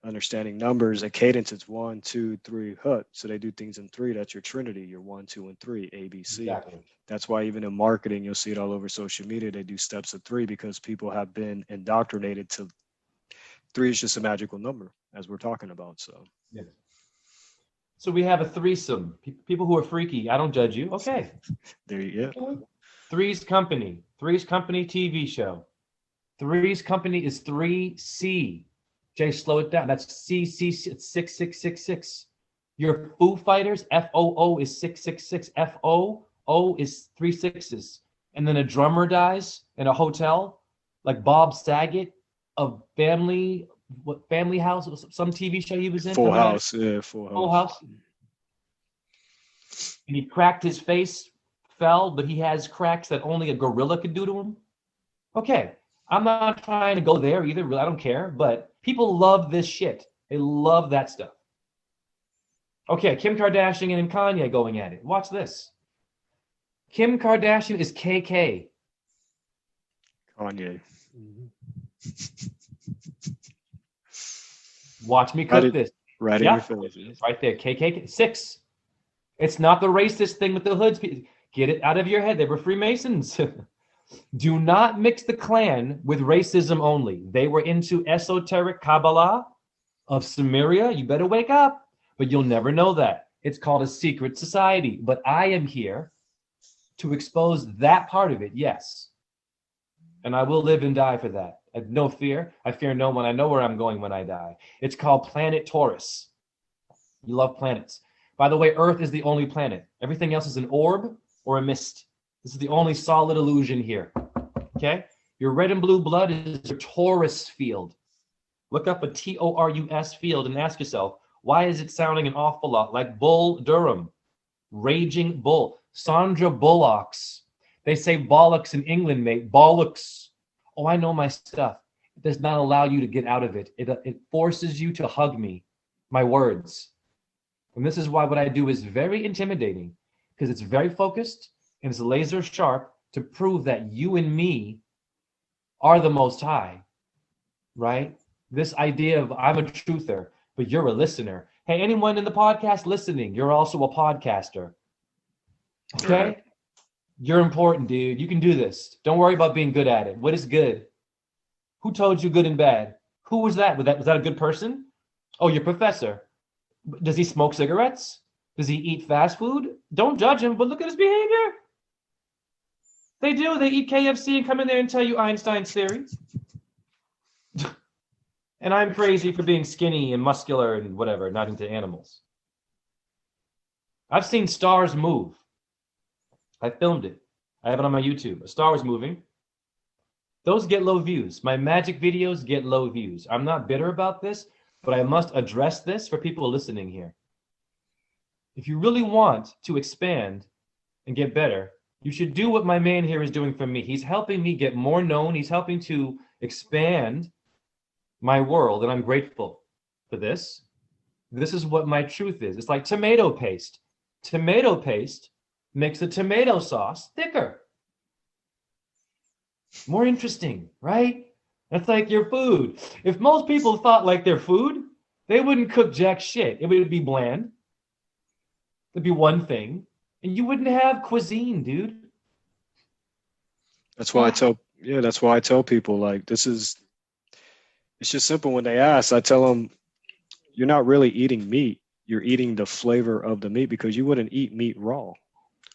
understanding numbers, a cadence, it's 1, 2, 3, hut. So they do things in 3. That's your trinity. You're 1, 2, and 3, A, B, C. Exactly. That's why even in marketing, you'll see it all over social media. They do steps of 3 because people have been indoctrinated to 3 is just a magical number, as we're talking about. So yeah. So we have a threesome. People who are freaky. I don't judge you. Okay. There you go. Three's Company TV show. Three's Company is 3C. Jay, slow it down. That's CC. It's 6666. Your Foo Fighters, FOO is 666. FOO is 3 6s. And then a drummer dies in a hotel, like Bob Saget of Family House, some TV show he was in. Full House, yeah, Full House. And he cracked his face, fell, but he has cracks that only a gorilla could do to him. Okay, I'm not trying to go there either. I don't care, but people love this shit. They love that stuff. Okay, Kim Kardashian and Kanye going at it. Watch this. Kim Kardashian is KK. Kanye. Watch me cook this. Right in your face. Right there. KK. 6. It's not the racist thing with the hoods. Get it out of your head. They were Freemasons. Do not mix the Klan with racism only. They were into esoteric Kabbalah of Sumeria. You better wake up. But you'll never know that. It's called a secret society. But I am here to expose that part of it, yes. And I will live and die for that. I have no fear. I fear no one. I know where I'm going when I die. It's called Planet Taurus. You love planets. By the way, Earth is the only planet. Everything else is an orb or a mist. This is the only solid illusion here. Okay? Your red and blue blood is your Taurus field. Look up a Taurus field and ask yourself, why is it sounding an awful lot like Bull Durham? Raging Bull. Sandra Bullocks. They say bollocks in England, mate. Bollocks. Oh, I know my stuff. It does not allow you to get out of it. It forces you to hug me, my words. And this is why what I do is very intimidating, because it's very focused and it's laser sharp to prove that you and me are the Most High, right? This idea of I'm a truther, but you're a listener. Hey, anyone in the podcast listening, you're also a podcaster. Okay? You're important, dude. You can do this. Don't worry about being good at it. What is good? Who told you good and bad? Who was that? Was that a good person? Oh, your professor. Does he smoke cigarettes? Does he eat fast food? Don't judge him, but look at his behavior. They do. They eat KFC and come in there and tell you Einstein's theory. And I'm crazy for being skinny and muscular and whatever, not into animals. I've seen stars move. I filmed it. I have it on my YouTube. A star was moving. Those get low views. My magic videos get low views. I'm not bitter about this, but I must address this for people listening here. If you really want to expand and get better, you should do what my man here is doing for me. He's helping me get more known. He's helping to expand my world, and I'm grateful for this. This is what my truth is. It's like tomato paste. Tomato paste makes the tomato sauce thicker, more interesting, right? That's like your food. If most people thought like their food, they wouldn't cook jack shit. It would be bland. It'd be one thing, and you wouldn't have cuisine, dude. That's why I tell people, like, it's just simple. When they ask, I tell them, you're not really eating meat. You're eating the flavor of the meat, because you wouldn't eat meat raw.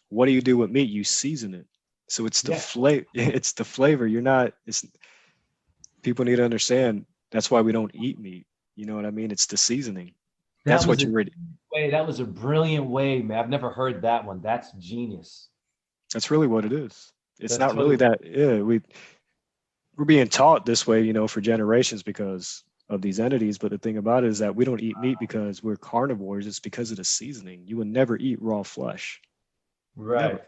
What do you do with meat? You season it. So it's the flavor. It's the flavor. People need to understand. That's why we don't eat meat. You know what I mean? It's the seasoning. That's what you're ready. Wait, that was a brilliant way, man. I've never heard that one. That's genius. That's really what it is. It's not really that. Yeah, we're being taught this way, for generations because of these entities. But the thing about it is that we don't eat meat because we're carnivores. It's because of the seasoning. You would never eat raw flesh. Right. Never.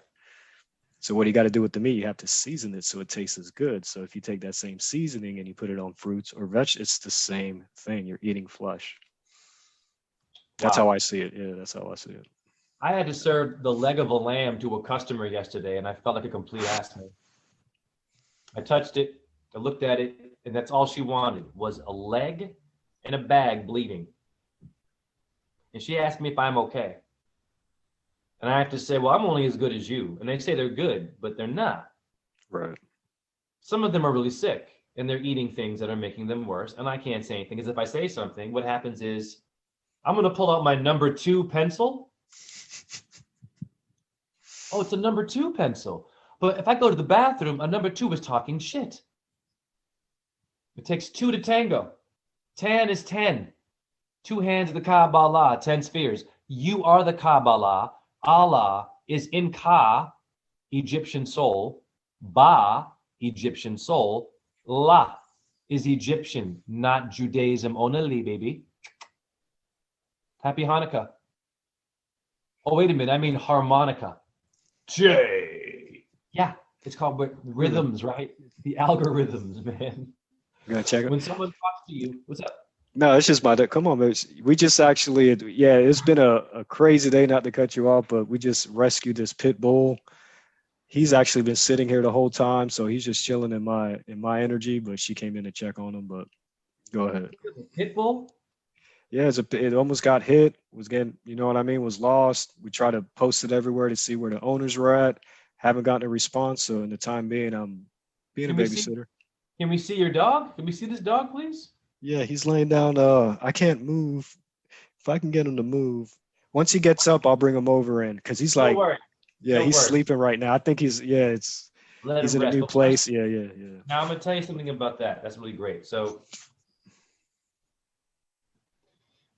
So what do you got to do with the meat? You have to season it so it tastes as good. So if you take that same seasoning and you put it on fruits or vegetables, it's the same thing. You're eating flesh. That's how I see it. Yeah, that's how I see it. I had to serve the leg of a lamb to a customer yesterday, and I felt like a complete asshole. I touched it, I looked at it, and that's all she wanted was a leg and a bag bleeding. And she asked me if I'm okay. And I have to say, well, I'm only as good as you. And they say they're good, but they're not. Right. Some of them are really sick, and they're eating things that are making them worse. And I can't say anything, because if I say something, what happens is I'm going to pull out my number 2 pencil. Oh, it's a number 2 pencil. But if I go to the bathroom, a number 2 is talking shit. It takes 2 to tango. 10 is 10. 2 hands of the Kabbalah, 10 spheres. You are the Kabbalah. Allah is in Ka, Egyptian soul. Ba, Egyptian soul. La is Egyptian, not Judaism only, baby. Happy Hanukkah. Oh, wait a minute. I mean harmonica. J. Yeah, it's called rhythms, right? The algorithms, man. You gotta check it. When someone talks to you, what's up? No, it's just come on, man. We just actually, it's been a crazy day, not to cut you off, but we just rescued this pit bull. He's actually been sitting here the whole time, so he's just chilling in my energy, but she came in to check on him, but go ahead. Pit bull? Yeah, it almost got hit, was getting, was lost. We tried to post it everywhere to see where the owners were at. Haven't gotten a response, so in the time being, I'm being a babysitter. Can we see your dog? Can we see this dog, please? Yeah, he's laying down. I can't move. If I can get him to move. Once he gets up, I'll bring him over in, because he's like, he's sleeping right now. I think he's in a new place. Yeah. Now I'm going to tell you something about that. That's really great. So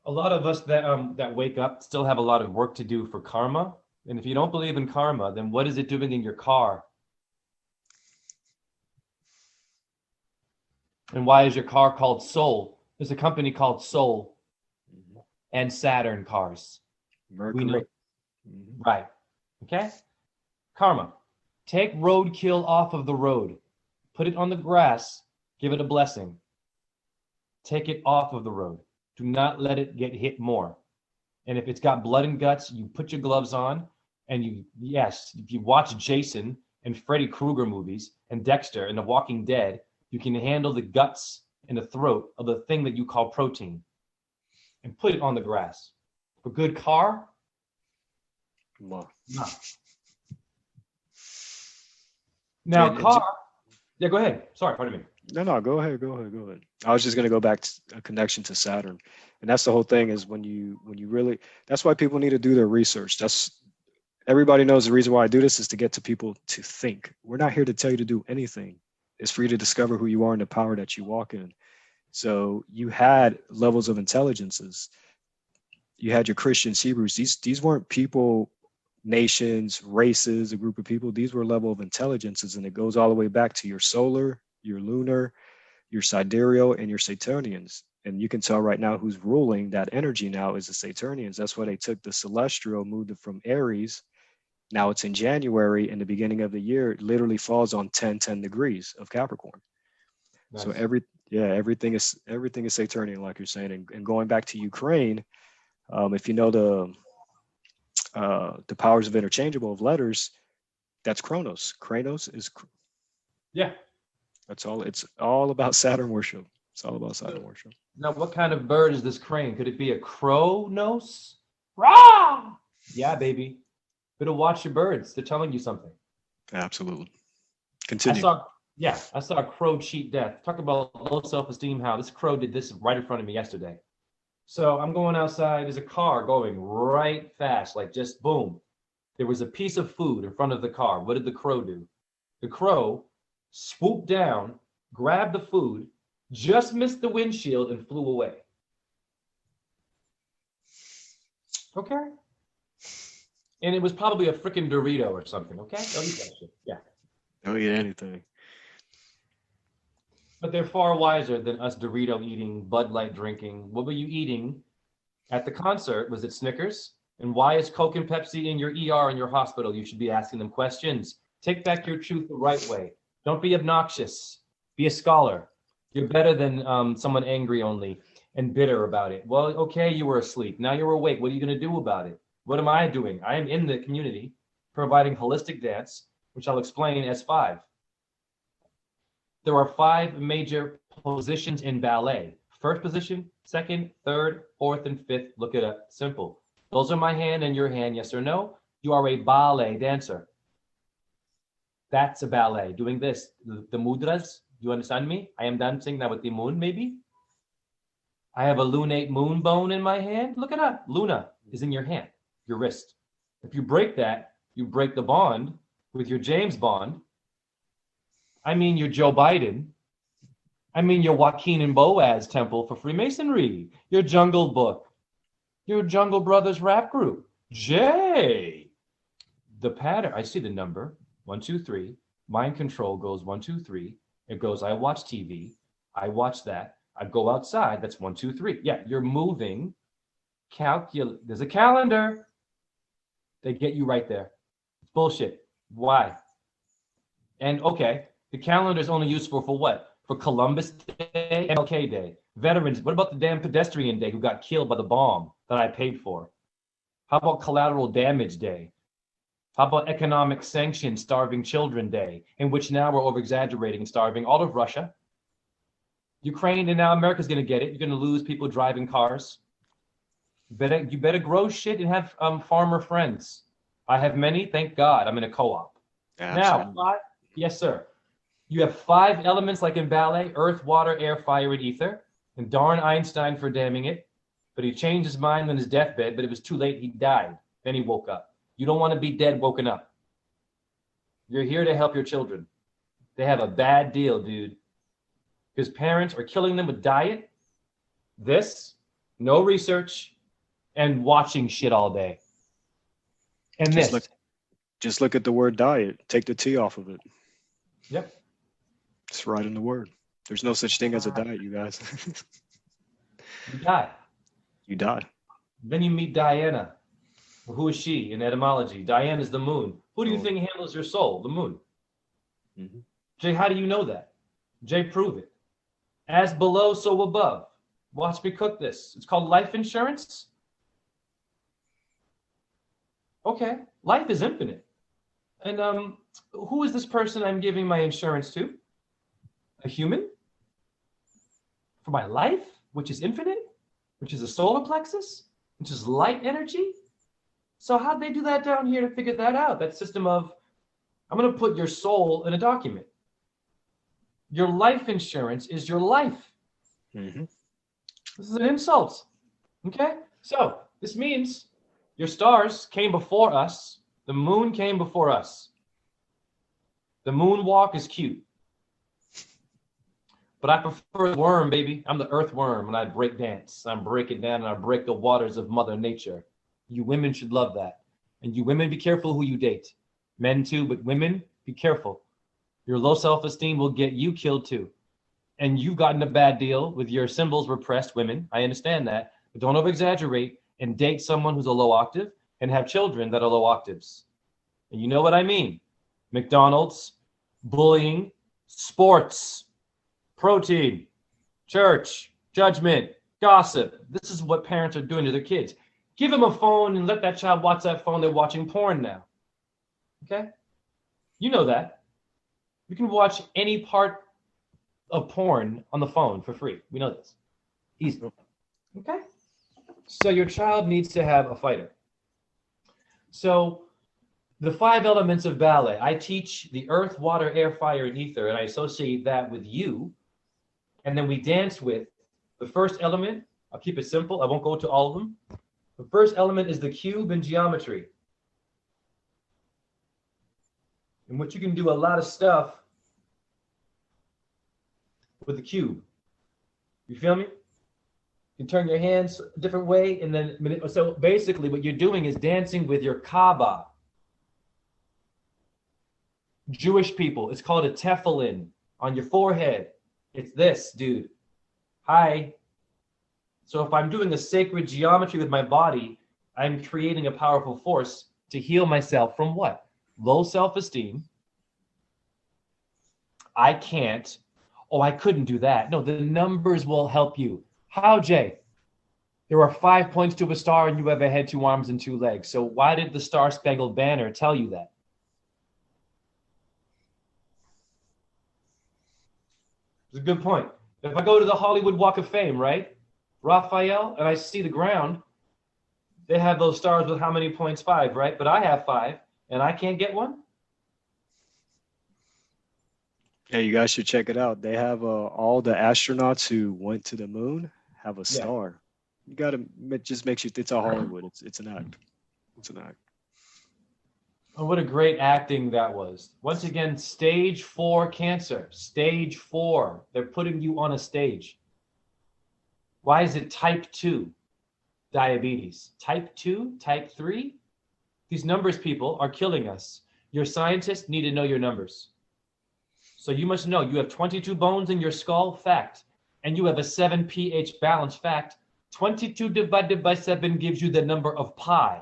a lot of us that wake up still have a lot of work to do for karma. And if you don't believe in karma, then what is it doing in your car? And why is your car called Soul? There's a company called Soul and Saturn cars. Mercury. We know. Right. Okay? Karma. Take roadkill off of the road. Put it on the grass. Give it a blessing. Take it off of the road. Do not let it get hit more. And if it's got blood and guts, you put your gloves on, and if you watch Jason and Freddy Krueger movies and Dexter and The Walking Dead, you can handle the guts and the throat of the thing that you call protein and put it on the grass. A good car? No. Now, yeah, go ahead. Sorry, pardon me. No, go ahead. I was just going to go back to a connection to Saturn. And that's the whole thing, is when you really, that's why people need to do their research. Everybody knows the reason why I do this is to get to people to think. We're not here to tell you to do anything. It's for you to discover who you are and the power that you walk in. So you had levels of intelligences. You had your Christians, Hebrews. These weren't people, nations, races, a group of people. These were level of intelligences, and it goes all the way back to your solar, your lunar, your sidereal, and your Saturnians. And you can tell right now who's ruling that energy now is the Saturnians. That's why they took the celestial, moved it from Aries Now it's in January, in the beginning of the year, it literally falls on 10 degrees of Capricorn. Nice. So everything is Saturnian, like you're saying. And going back to Ukraine, if you know the powers of interchangeable of letters, that's Kronos. Kronos is that's all. It's all about Saturn worship. It's all about Saturn worship. Now, what kind of bird is this crane? Could it be a Kronos? Rah! Yeah, baby. Better watch your birds. They're telling you something. Absolutely. Continue. I saw a crow cheat death. Talk about low self-esteem, how this crow did this right in front of me yesterday. So I'm going outside. There's a car going right fast, like just boom. There was a piece of food in front of the car. What did the crow do? The crow swooped down, grabbed the food, just missed the windshield, and flew away. Okay. And it was probably a freaking Dorito or something, okay? Don't eat that shit. Yeah. Don't eat anything. But they're far wiser than us Dorito eating, Bud Light drinking. What were you eating at the concert? Was it Snickers? And why is Coke and Pepsi in your ER in your hospital? You should be asking them questions. Take back your truth the right way. Don't be obnoxious. Be a scholar. You're better than someone angry only and bitter about it. Well, okay, you were asleep. Now you're awake. What are you going to do about it? What am I doing? I am in the community providing holistic dance, which I'll explain as 5. There are 5 major positions in ballet. First position, second, third, fourth, and fifth. Look it up. Simple. Those are my hand and your hand, yes or no. You are a ballet dancer. That's a ballet. Doing this, the mudras. You understand me? I am dancing now with the moon, maybe. I have a lunate moon bone in my hand. Look it up. Luna is in your hand, your wrist. If you break that, you break the bond with your James Bond. I mean your Joe Biden. I mean your Joaquin and Boaz temple for Freemasonry. Your Jungle Book. Your Jungle Brothers rap group. J. The pattern. I see the number. 1, 2, 3. Mind control goes 1, 2, 3. It goes, I watch TV. I watch that. I go outside. That's 1, 2, 3. Yeah, you're moving. There's a calendar. They get you right there. It's bullshit. Why? And okay, the calendar is only useful for what? For Columbus Day, MLK Day, Veterans. What about the damn pedestrian day who got killed by the bomb that I paid for? How about Collateral Damage Day? How about Economic Sanctions Starving Children Day, in which now we're over-exaggerating and starving all of Russia, Ukraine, and now America's going to get it. You're going to lose people driving cars. You better grow shit and have farmer friends. I have many, thank God. I'm in a co-op. Now, yes, sir. You have 5 elements like in ballet: earth, water, air, fire, and ether. And darn Einstein for damning it. But he changed his mind on his deathbed, but it was too late. He died. Then he woke up. You don't want to be dead woken up. You're here to help your children. They have a bad deal, dude. Because parents are killing them with diet, no research, and watching shit all day. And just look at the word diet. Take the T off of it. Yep. It's right in the word. There's no such thing as a diet, you guys. You die. You die. Then you meet Diana. Who is she in etymology? Diana is the moon. Who do you think handles your soul? The moon. Mm-hmm. Jay, how do you know that? Jay, prove it. As below, so above. Watch me cook this. It's called life insurance. Okay, life is infinite. And who is this person I'm giving my insurance to? A human? For my life, which is infinite, which is a solar plexus, which is light energy? So how'd they do that down here to figure that out? That system of, I'm going to put your soul in a document. Your life insurance is your life. Mm-hmm. This is an insult. Okay? So this means your stars came before us. The moon came before us. The moon walk is cute. But I prefer the worm, baby. I'm the earthworm, and I break dance. I break it down, and I break the waters of Mother Nature. You women should love that. And you women, be careful who you date. Men too, but women, be careful. Your low self-esteem will get you killed too. And you've gotten a bad deal with your symbols repressed, women. I understand that. But don't over-exaggerate and date someone who's a low octave and have children that are low octaves. And you know what I mean. McDonald's, bullying, sports, protein, church, judgment, gossip. This is what parents are doing to their kids. Give them a phone and let that child watch that phone. They're watching porn now. Okay? You know that. You can watch any part of porn on the phone for free. We know this. Easy. Okay? So your child needs to have a fighter. So the 5 elements of ballet, I teach the earth, water, air, fire, and ether, and I associate that with you. And then we dance with the first element. I'll keep it simple. I won't go to all of them. The first element is the cube in geometry, in which you can do a lot of stuff with the cube. You feel me? You can turn your hands a different way, and then, so basically what you're doing is dancing with your Kaaba. Jewish people, it's called a tefillin on your forehead. It's this, dude. Hi. So if I'm doing a sacred geometry with my body, I'm creating a powerful force to heal myself from what? Low self-esteem. I can't. Oh, I couldn't do that. No, the numbers will help you. How, Jay? There are 5 points to a star and you have a head, 2 arms, and 2 legs. So why did the Star Spangled Banner tell you that? It's a good point. If I go to the Hollywood Walk of Fame, right? Raphael, and I see the ground, they have those stars with how many points? 5, right? But I have 5, and I can't get one? Yeah, you guys should check it out. They have all the astronauts who went to the moon have a star. You got to, it just makes you, it's a Hollywood. It's an act. It's an act. Oh, what a great acting that was. Once again, stage 4 cancer. Stage 4. They're putting you on a stage. Why is it type 2 diabetes? Type 2? Type 3? These numbers, people, are killing us. Your scientists need to know your numbers. So you must know you have 22 bones in your skull, fact. And you have a 7 pH balance, fact. 22 divided by 7 gives you the number of pi.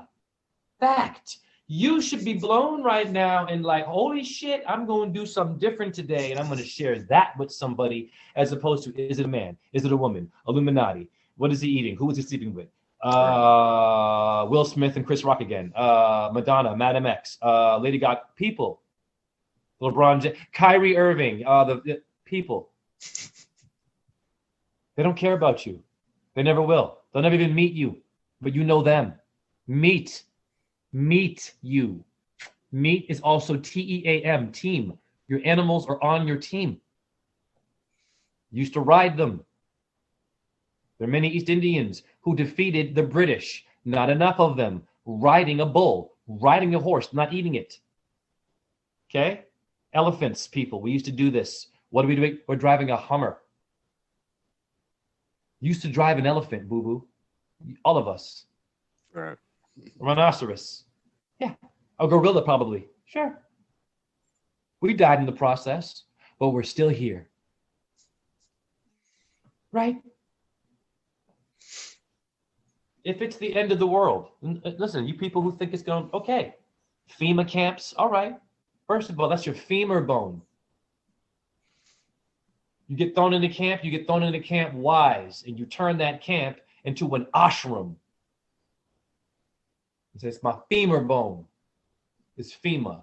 Fact. You should be blown right now and like, holy shit, I'm going to do something different today. And I'm going to share that with somebody as opposed to, is it a man? Is it a woman? Illuminati. What is he eating? Who is he sleeping with? Will Smith and Chris Rock again. Madonna, Madam X, Lady Gaga. People. LeBron James, Kyrie Irving, the people. They don't care about you. They never will. They'll never even meet you, but you know them. Meet you. Meet is also TEAM, team. Your animals are on your team. You used to ride them. There are many East Indians who defeated the British. Not enough of them. Riding a bull, riding a horse, not eating it. Okay? Elephants, people. We used to do this. What are we doing? We're driving a Hummer. Used to drive an elephant, boo-boo. All of us. Right. A rhinoceros. Yeah. A gorilla, probably. Sure. We died in the process, but we're still here. Right? If it's the end of the world, listen, you people who think it's going, okay, FEMA camps, all right. First of all, that's your femur bone. You get thrown into camp, you get thrown into camp wise, and you turn that camp into an ashram. It's my femur bone. It's FEMA.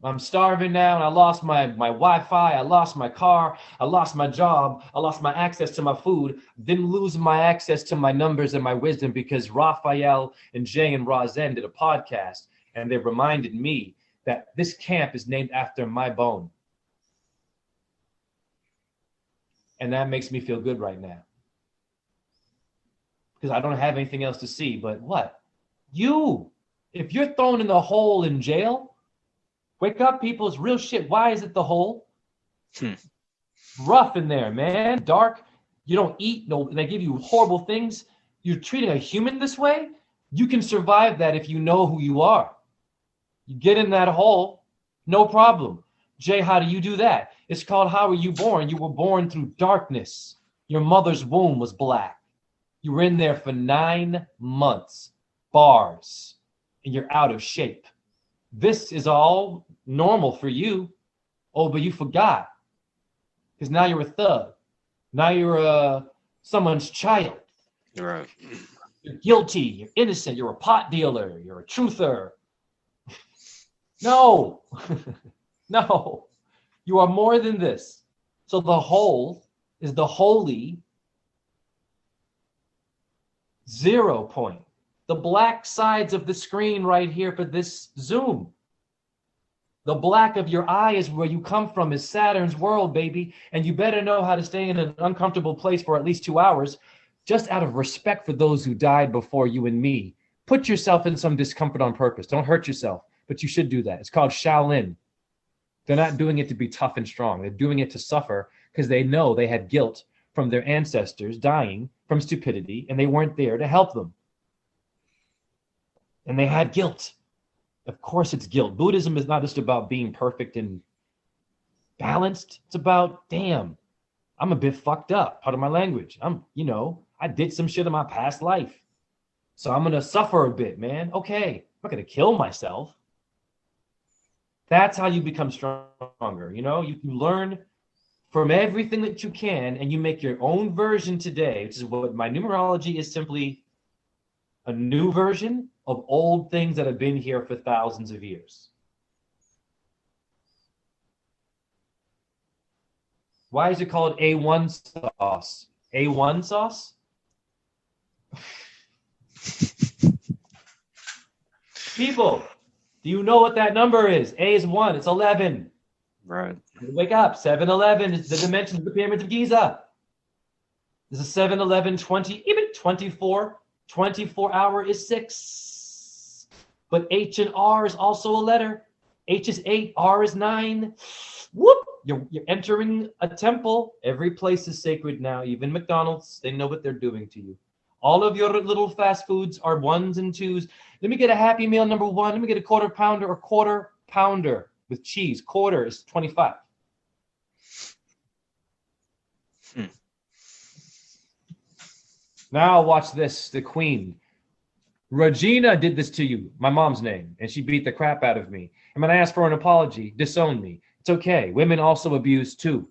I'm starving now, and I lost my Wi-Fi, I lost my car, I lost my job, I lost my access to my food, didn't lose my access to my numbers and my wisdom because Raphael and Jay and Rawzen did a podcast, and they reminded me that this camp is named after my bone. And that makes me feel good right now. Because I don't have anything else to see, but what? You, if you're thrown in the hole in jail, wake up, people, it's real shit. Why is it the hole? Rough in there, man. Dark. You don't eat, no, they give you horrible things. You're treating a human this way? You can survive that if you know who you are. You get in that hole, no problem. Jay, how do you do that? It's called How Were You Born? You were born through darkness. Your mother's womb was black. You were in there for 9 months. Bars. And you're out of shape. This is all normal for you. Oh, but you forgot. Because now you're a thug. Now you're someone's child. Right. You're guilty. You're innocent. You're a pot dealer. You're a truther. No. No. You are more than this. So the whole is the holy 0 point. The black sides of the screen right here for this Zoom. The black of your eye is where you come from, is Saturn's world, baby. And you better know how to stay in an uncomfortable place for at least 2 hours, just out of respect for those who died before you and me. Put yourself in some discomfort on purpose. Don't hurt yourself, but you should do that. It's called Shaolin. They're not doing it to be tough and strong. They're doing it to suffer because they know they had guilt from their ancestors dying from stupidity, and they weren't there to help them. And they had guilt. Of course it's guilt. Buddhism is not just about being perfect and balanced. It's about, damn, I'm a bit fucked up. Part of my language. I did some shit in my past life. So I'm going to suffer a bit, man. Okay. I'm not going to kill myself. That's how you become stronger. You learn from everything that you can, and you make your own version today, which is what my numerology is, simply a new version of old things that have been here for thousands of years. Why is it called A1 sauce? A1 sauce? People, do you know what that number is? A is 1. It's 11. Right. Wake up. 7-11 is the dimension of the pyramids of Giza. There's a 7-11, 20, even 24. 24 hour is 6. But H and R is also a letter. H is 8, R is 9. Whoop! You're entering a temple. Every place is sacred now, even McDonald's. They know what they're doing to you. All of your little fast foods are 1s and 2s. Let me get a Happy Meal number 1. Let me get a quarter pounder or quarter pounder with cheese. Quarter is 25. Now watch this, the queen. Regina did this to you, my mom's name, and she beat the crap out of me. And when I asked for an apology, disowned me. It's okay. Women also abuse too.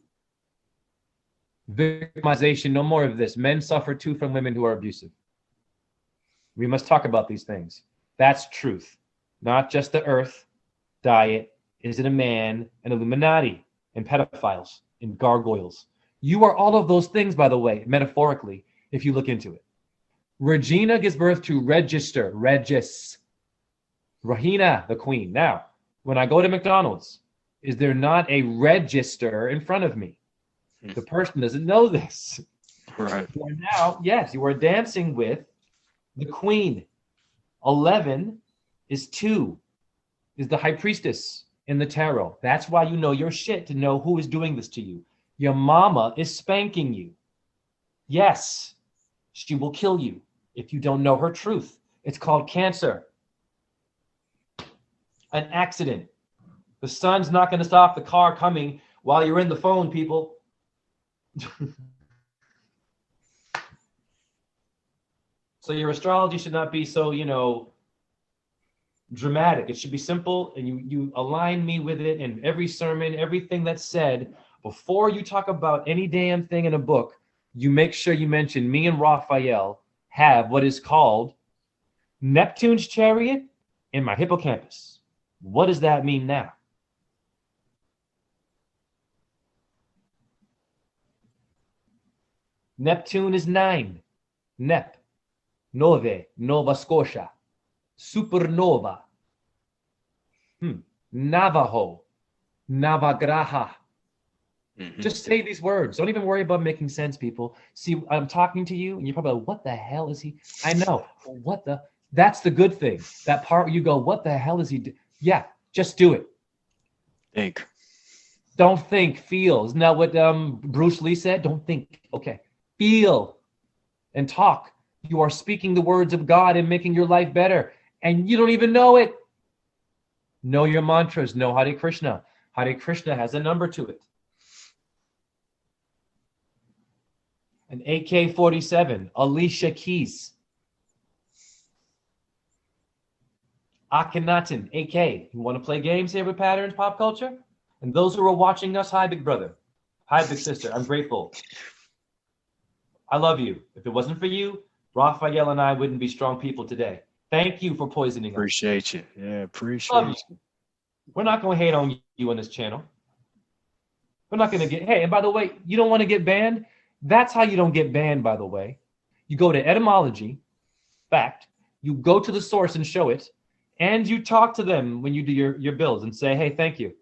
Victimization, no more of this. Men suffer too from women who are abusive. We must talk about these things. That's truth. Not just the earth, diet, is it a man, and Illuminati, and pedophiles, and gargoyles. You are all of those things, by the way, metaphorically, if you look into it. Regina gives birth to Register, Regis. Rahina, the queen. Now, when I go to McDonald's, is there not a register in front of me? The person doesn't know this. Right. You are now, yes, you are dancing with the queen. 11 is 2, is the high priestess in the tarot. That's why you know your shit, to know who is doing this to you. Your mama is spanking you. Yes, she will kill you if you don't know her truth. It's called cancer. An accident. The sun's not going to stop the car coming while you're in the phone, people. So your astrology should not be so, dramatic. It should be simple, and you align me with it in every sermon, everything that's said. Before you talk about any damn thing in a book, you make sure you mention me and Raphael have what is called Neptune's chariot in my hippocampus. What does that mean now? Neptune is 9. Nep. Nove. Nova Scotia. Supernova. Navajo. Navagraha. Just say these words. Don't even worry about making sense, people. See, I'm talking to you, and you're probably like, what the hell is he? I know. That's the good thing. That part where you go, what the hell is he do? Yeah, just do it. Think. Don't think, feel. Isn't that what Bruce Lee said? Don't think. Okay. Feel and talk. You are speaking the words of God and making your life better, and you don't even know it. Know your mantras. Know Hare Krishna. Hare Krishna has a number to it. An AK-47, Alicia Keys. Akhenaten, AK. You want to play games here with patterns, pop culture? And those who are watching us, hi, big brother. Hi, big sister. I'm grateful. I love you. If it wasn't for you, Raphael and I wouldn't be strong people today. Thank you for poisoning us. Appreciate you. Yeah, appreciate you. We're not going to hate on you on this channel. We're not going to get, hey, and by the way, you don't want to get banned? That's how you don't get banned, by the way. You go to etymology, fact, you go to the source and show it, and you talk to them when you do your bills and say, hey, thank you.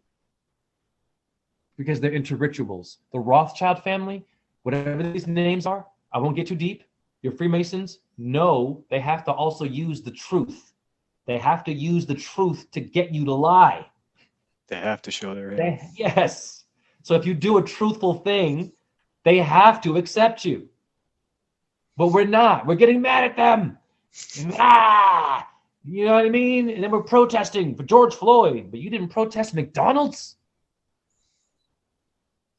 Because they're into rituals. The Rothschild family, whatever these names are, I won't get too deep. Your Freemasons know they have to also use the truth. They have to use the truth to get you to lie. They have to show their hand. Yes. So if you do a truthful thing, they have to accept you. But we're not. We're getting mad at them. Ah, you know what I mean? And then we're protesting for George Floyd. But you didn't protest McDonald's?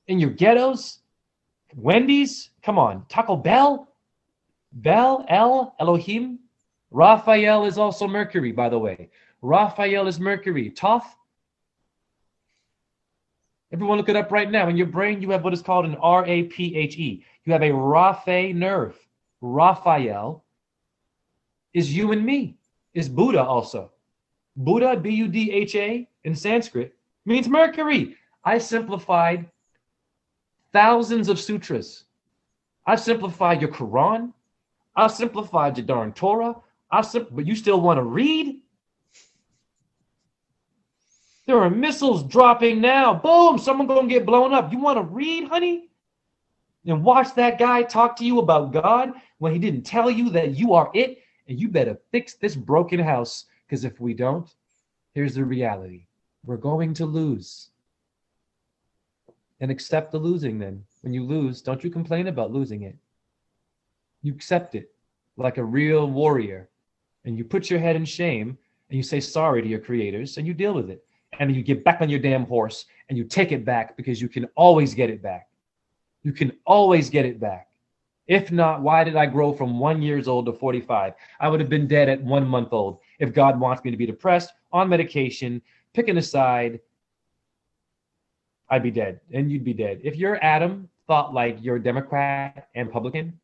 In your ghettos? Wendy's? Come on. Taco Bell? Bel, El, Elohim? Raphael is also Mercury, by the way. Raphael is Mercury. Thoth? Everyone look it up right now. In your brain, you have what is called an R-A-P-H-E. You have a Raphe nerve. Raphael is you and me. Is Buddha also. Buddha, B-U-D-H-A, in Sanskrit, means Mercury. I simplified thousands of sutras. I've simplified your Quran. I've simplified your darn Torah. But you still want to read? There are missiles dropping now. Boom, someone gonna get blown up. You want to read, honey? And watch that guy talk to you about God when he didn't tell you that you are it, and you better fix this broken house, because if we don't, here's the reality. We're going to lose. And accept the losing then. When you lose, don't you complain about losing it. You accept it like a real warrior, and you put your head in shame, and you say sorry to your creators, and you deal with it. And then you get back on your damn horse, and you take it back, because you can always get it back. You can always get it back. If not, why did I grow from 1 year old to 45? I would have been dead at 1 month old. If God wants me to be depressed, on medication, picking a side, I'd be dead, and you'd be dead. If your atom thought like you're a Democrat and Republican,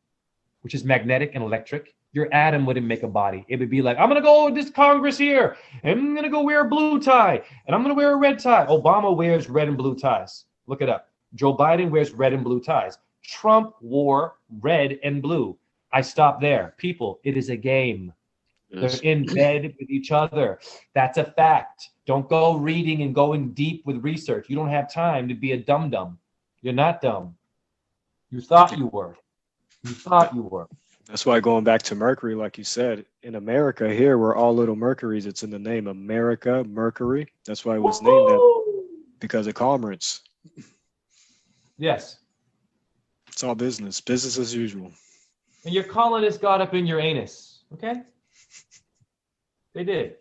which is magnetic and electric, your atom wouldn't make a body. It would be like, I'm going to go to this Congress here, and I'm going to go wear a blue tie, and I'm going to wear a red tie. Obama wears red and blue ties. Look it up. Joe Biden wears red and blue ties. Trump wore red and blue. I stop there. People, it is a game. Yes. They're in bed with each other. That's a fact. Don't go reading and going deep with research. You don't have time to be a dum-dum. You're not dumb. You thought you were. You thought you were. That's why, going back to Mercury, like you said, in America here, we're all little Mercuries. It's in the name America, Mercury. That's why it was named that, because of commerce. Yes. It's all business. Business as usual. And your colonists got up in your anus. Okay? They did.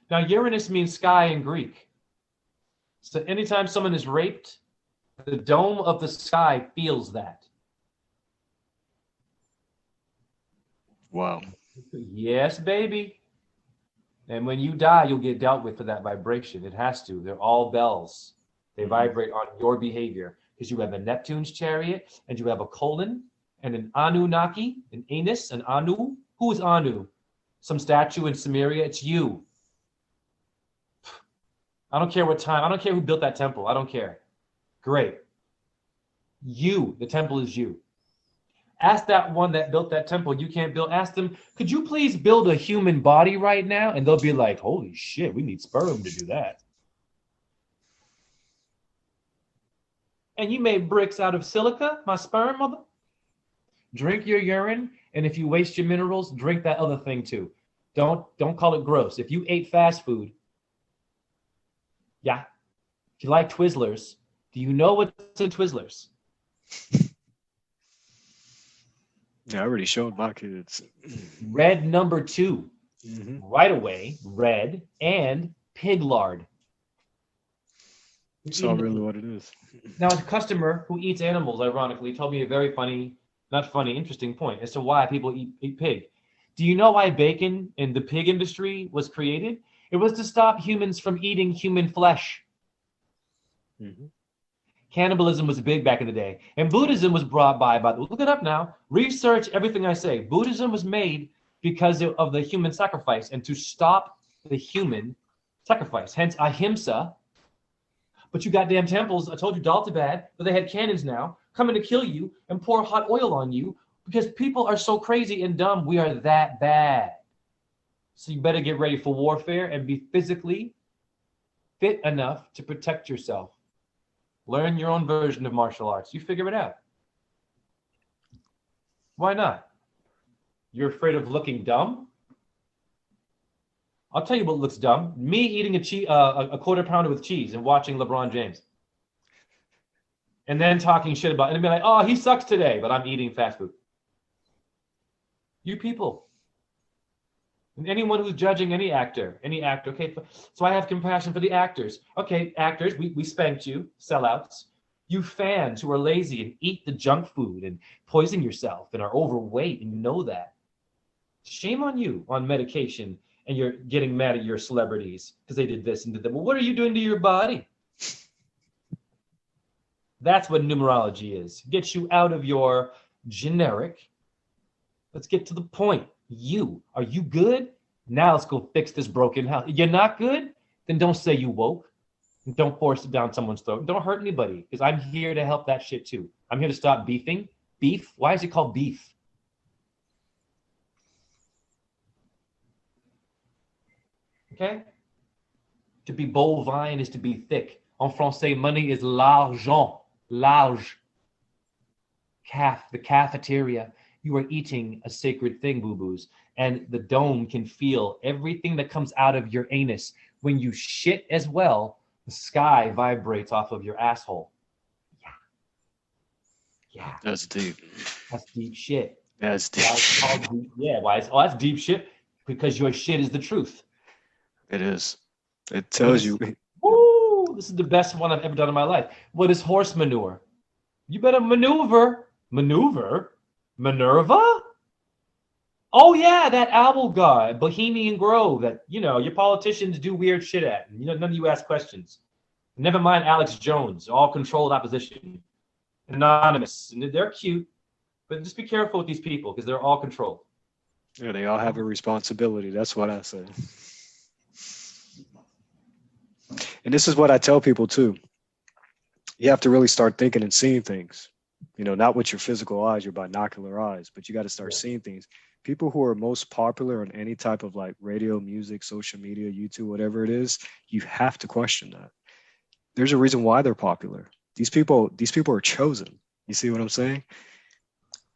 Now, Uranus means sky in Greek. So anytime someone is raped, the dome of the sky feels that. Wow. Yes, baby. And when you die, you'll get dealt with for that vibration. It has to. They're all bells. They vibrate on your behavior, because you have a Neptune's chariot, and you have a colon, and an Anunnaki, an anus, an Anu. Who is Anu? Some statue in Sumeria. It's you. I don't care what time. I don't care who built that temple. I don't care. Great. You. The temple is you. Ask that one that built that temple you can't build. Ask them, could you please build a human body right now? And they'll be like, holy shit, we need sperm to do that. And you made bricks out of silica, my sperm mother? Drink your urine, and if you waste your minerals, drink that other thing too. Don't call it gross. If you ate fast food, yeah. If you like Twizzlers, do you know what's in Twizzlers? Yeah, I already showed my kids. Red number 2. Right away, red and pig lard. That's not really what it is. Now, a customer who eats animals, ironically, told me a very funny, not funny, interesting point as to why people eat pig. Do you know why bacon in the pig industry was created? It was to stop humans from eating human flesh. Mm-hmm. Cannibalism was big back in the day. And Buddhism was brought by look it up now. Research everything I say. Buddhism was made because of the human sacrifice and to stop the human sacrifice. Hence ahimsa. But you goddamn temples, I told you Daltabad, but they had cannons now, coming to kill you and pour hot oil on you because people are so crazy and dumb. We are that bad. So you better get ready for warfare and be physically fit enough to protect yourself. Learn your own version of martial arts. You figure it out. Why not? You're afraid of looking dumb? I'll tell you what looks dumb. Me eating a quarter pounder with cheese and watching LeBron James. And then talking shit about it and be like, oh, he sucks today, but I'm eating fast food. You people. And anyone who's judging any actor, okay, so I have compassion for the actors. Okay, actors, we spanked you, sellouts. You fans who are lazy and eat the junk food and poison yourself and are overweight and you know that. Shame on you on medication and you're getting mad at your celebrities because they did this and did that. Well, what are you doing to your body? That's what numerology is. Get you out of your generic. Let's get to the point. Are you good? Now let's go fix this broken house. You're not good? Then don't say you woke. And don't force it down someone's throat. Don't hurt anybody because I'm here to help that shit too. I'm here to stop beefing. Beef? Why is it called beef? Okay? To be bovine is to be thick. En français, money is l'argent. Large. The cafeteria. You are eating a sacred thing, boo-boos. And the dome can feel everything that comes out of your anus. When you shit as well, the sky vibrates off of your asshole. Yeah. That's deep. That's deep shit. That's deep. That's deep shit because your shit is the truth. It is. It tells you. Woo! This is the best one I've ever done in my life. What is horse manure? You better maneuver. Maneuver? Minerva? Oh yeah, that owl guy, Bohemian Grove, that your politicians do weird shit at. None of you ask questions. Never mind Alex Jones, all controlled opposition, anonymous, and they're cute, but just be careful with these people because they're all controlled. Yeah, they all have a responsibility. That's what I say. And this is what I tell people too. You have to really start thinking and seeing things. Not with your physical eyes, your binocular eyes, but you got to start seeing things. People who are most popular on any type of like radio, music, social media, YouTube, whatever it is, you have to question that. There's a reason why they're popular. These people are chosen. You see what I'm saying?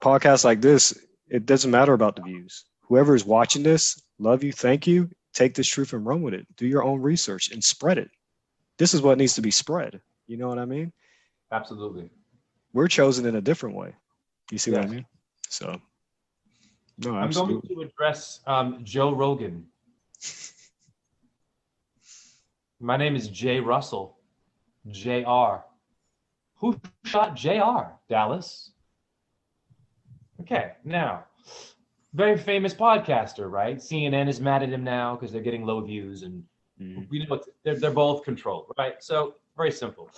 Podcasts like this, it doesn't matter about the views. Whoever is watching this, love you, thank you. Take this truth and run with it. Do your own research and spread it. This is what needs to be spread. You know what I mean? Absolutely. We're chosen in a different way. You see what I mean? So, no, absolutely. I'm going to address Joe Rogan. My name is Jay Russell, JR. Who shot JR, Dallas? Okay, now, very famous podcaster, right? CNN is mad at him now because they're getting low views, and they're both controlled, right? So, very simple.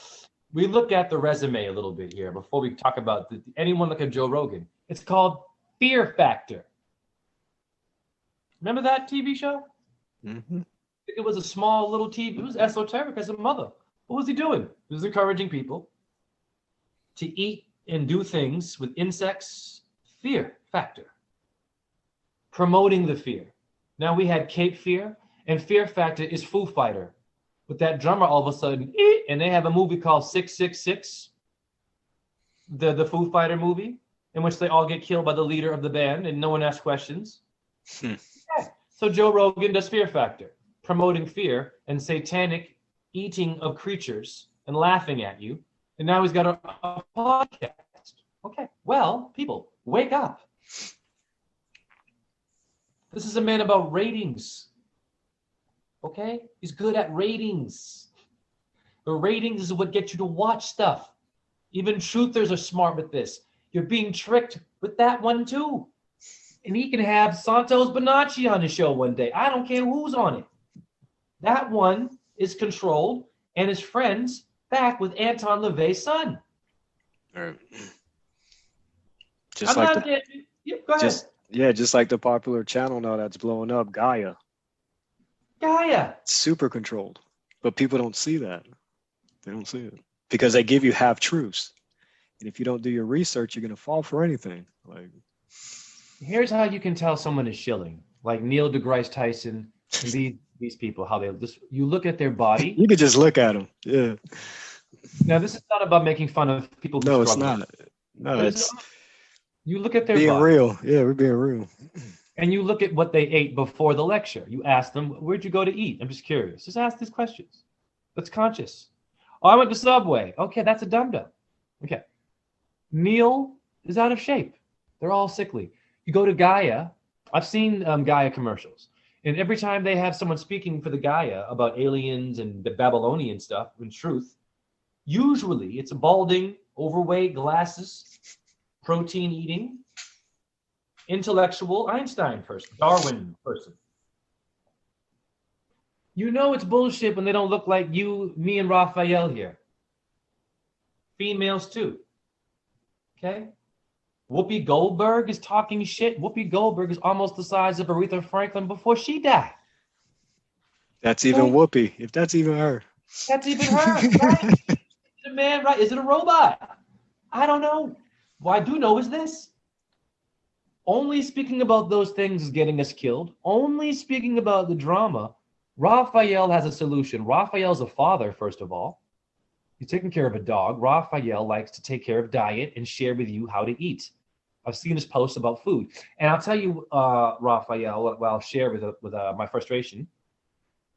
We look at the resume a little bit here before we talk about anyone look at Joe Rogan. It's called Fear Factor. Remember that TV show? Mm-hmm. It was a small little TV. It was esoteric as a mother. What was he doing? He was encouraging people to eat and do things with insects. Fear Factor. Promoting the fear. Now we had Cape Fear, and Fear Factor is Foo Fighter. With that drummer all of a sudden, and they have a movie called 666, the Foo Fighter movie, in which they all get killed by the leader of the band and no one asks questions. Yeah. So Joe Rogan does Fear Factor, promoting fear and satanic eating of creatures and laughing at you. And now he's got a podcast. Okay, well, people, wake up. This is a man about ratings. Okay? He's good at ratings. The ratings is what gets you to watch stuff. Even truthers are smart with this. You're being tricked with that one too. and he can have Santos Bonacci on the show one day. I don't care who's on it. That one is controlled and is friends back with Anton LaVey's son. Right. Go ahead. Just like the popular channel now that's blowing up, Gaia. Super controlled. But people don't see that. They don't see it. Because they give you half truths. And if you don't do your research, you're gonna fall for anything. Like, here's how you can tell someone is shilling. Like Neil deGrasse Tyson and these people, how they just, you look at their body. You could just look at them. Yeah. Now, this is not about making fun of people who No, struggle. it's not. No, it's you look at their being body. real. Yeah, we're being real. And you look at what they ate before the lecture. You ask them, where'd you go to eat? I'm just curious. Just ask these questions. That's conscious. Oh, I went to Subway. Okay, that's a dum-dum. Okay. Neil is out of shape. They're all sickly. You go to Gaia. I've seen Gaia commercials. And every time they have someone speaking for the Gaia about aliens and the Babylonian stuff, in truth, usually it's a balding, overweight, glasses, protein eating, intellectual Einstein person, Darwin person. You know it's bullshit when they don't look like you, me, and Raphael here. Females too. Okay? Whoopi Goldberg is talking shit. Whoopi Goldberg is almost the size of Aretha Franklin before she died. That's even Whoopi, if that's even her. That's even her, right? Is it a man, right? Is it a robot? I don't know. What I do know is this. Only speaking about those things is getting us killed. Only speaking about the drama. Raphael has a solution. Raphael's a father, first of all. He's taking care of a dog. Raphael likes to take care of diet and share with you how to eat. I've seen his posts about food. And I'll tell you, Raphael, what I'll share with my frustration.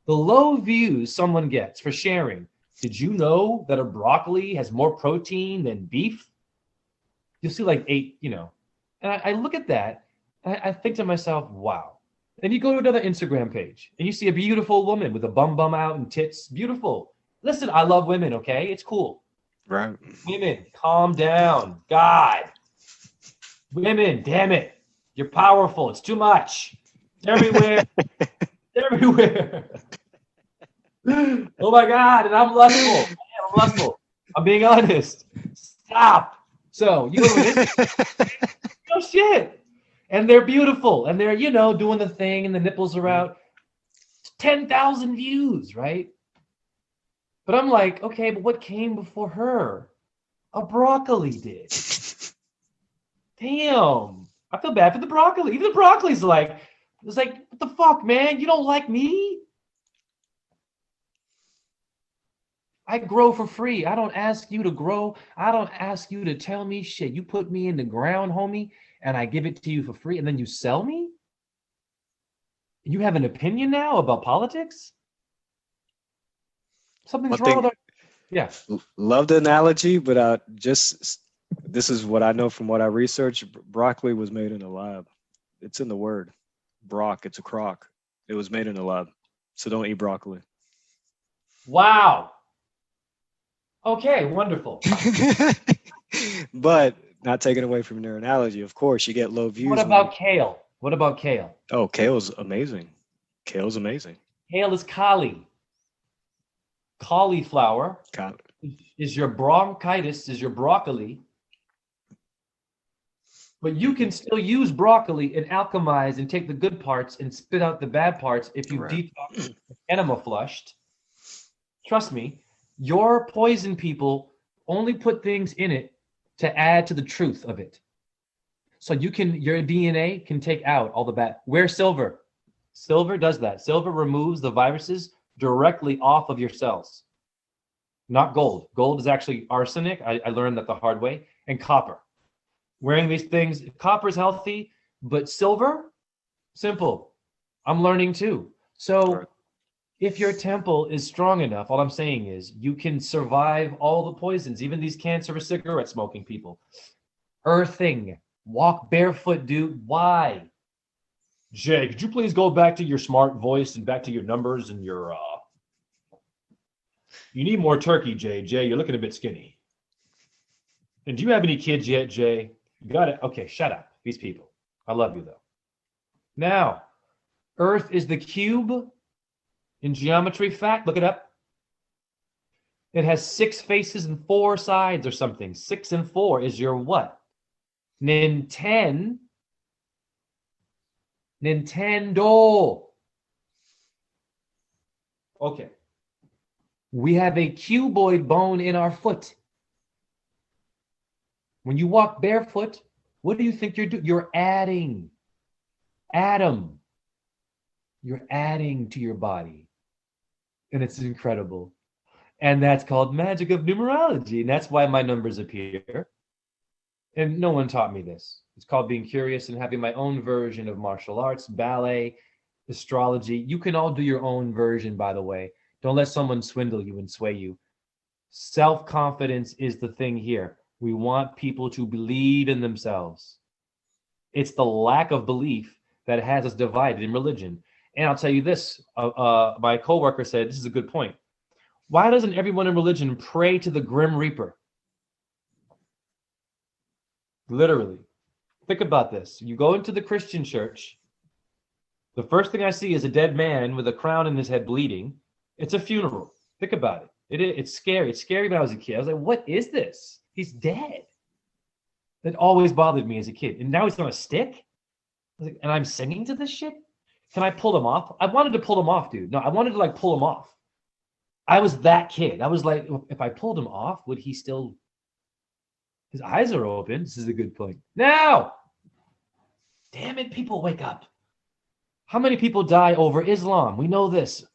The low views someone gets for sharing. Did you know that a broccoli has more protein than beef? You'll see like 8, And I look at that, and I think to myself, wow. Then you go to another Instagram page, and you see a beautiful woman with a bum out and tits. Beautiful. Listen, I love women, okay? It's cool. Right. Women, calm down. God. Women, damn it. You're powerful. It's too much. It's everywhere. It's everywhere. Oh my God. And I'm lustful. I'm lustful. I'm being honest. Stop. So you go to this. Oh shit. And they're beautiful. And they're, doing the thing and the nipples are out. 10,000 views, right? But I'm like, okay, but what came before her? A broccoli did. Damn. I feel bad for the broccoli. Even the broccoli's like, it's like, what the fuck, man? You don't like me? I grow for free. I don't ask you to grow. I don't ask you to tell me shit. You put me in the ground, homie, and I give it to you for free, and then you sell me? You have an opinion now about politics? Something's wrong with our... Yeah. Love the analogy, but this is what I know from what I researched. Broccoli was made in a lab. It's in the word. Brock, it's a crock. It was made in a lab. So don't eat broccoli. Wow. Okay, wonderful. But not taking away from your analogy, of course, you get low views. What about kale? What about kale? Oh, kale's amazing. Kale's amazing. Kale is kali. Cauliflower is your bronchitis, is your broccoli. But you can still use broccoli and alchemize and take the good parts and spit out the bad parts if you detox enema flushed. Trust me, your poison people only put things in it to add to the truth of it. So your DNA can take out all the bad. Wear silver. Silver does that. Silver removes the viruses directly off of your cells. Not gold. Gold is actually arsenic. I learned that the hard way. And copper. Wearing these things, copper is healthy, but silver, simple. I'm learning too. So if your temple is strong enough, all I'm saying is you can survive all the poisons, even these cancerous cigarette smoking people. Earthing. Walk barefoot, dude. Why? Jay, could you please go back to your smart voice and back to your numbers and your... You need more turkey, Jay. Jay, you're looking a bit skinny. And do you have any kids yet, Jay? You got it. Okay, shut up. These people. I love you, though. Now, Earth is the cube in geometry fact. Look it up. It has 6 faces and 4 sides or something. 6 and 4 is your what? Nintendo. Okay. We have a cuboid bone in our foot. When you walk barefoot, what do you think you're doing? You're adding. Atom. You're adding to your body. And it's incredible. And that's called magic of numerology. And that's why my numbers appear. And no one taught me this. It's called being curious and having my own version of martial arts, ballet, astrology. You can all do your own version, by the way. Don't let someone swindle you and sway you. Self-confidence is the thing here. We want people to believe in themselves. It's the lack of belief that has us divided in religion. And I'll tell you this, my coworker said, this is a good point. Why doesn't everyone in religion pray to the Grim Reaper? Literally. Think about this. You go into the Christian church, the first thing I see is a dead man with a crown in his head bleeding. It's a funeral. Think about it. It's scary. It's scary when I was a kid. I was like, what is this? He's dead. That always bothered me as a kid. And now he's on a stick? I was like, and I'm singing to this shit? Can I pull him off? I wanted to pull him off, dude. No, I wanted to pull him off. I was that kid. I was like, if I pulled him off, would he still... His eyes are open. This is a good point. Now! Damn it, people, wake up. How many people die over Islam? We know this.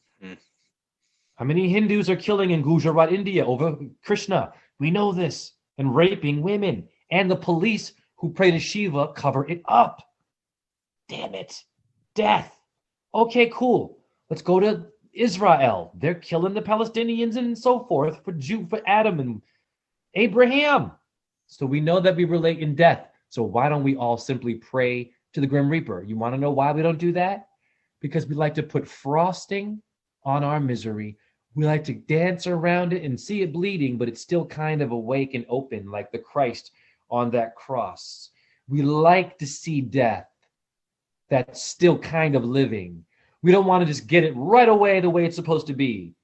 How many Hindus are killing in Gujarat, India over Krishna? We know this. And raping women. And the police who pray to Shiva cover it up. Damn it. Death. Okay, cool. Let's go to Israel. They're killing the Palestinians and so forth for Adam and Abraham. So we know that we relate in death. So why don't we all simply pray to the Grim Reaper? You want to know why we don't do that? Because we like to put frosting on our misery. We like to dance around it and see it bleeding, but it's still kind of awake and open like the Christ on that cross. We like to see death that's still kind of living. We don't want to just get it right away the way it's supposed to be.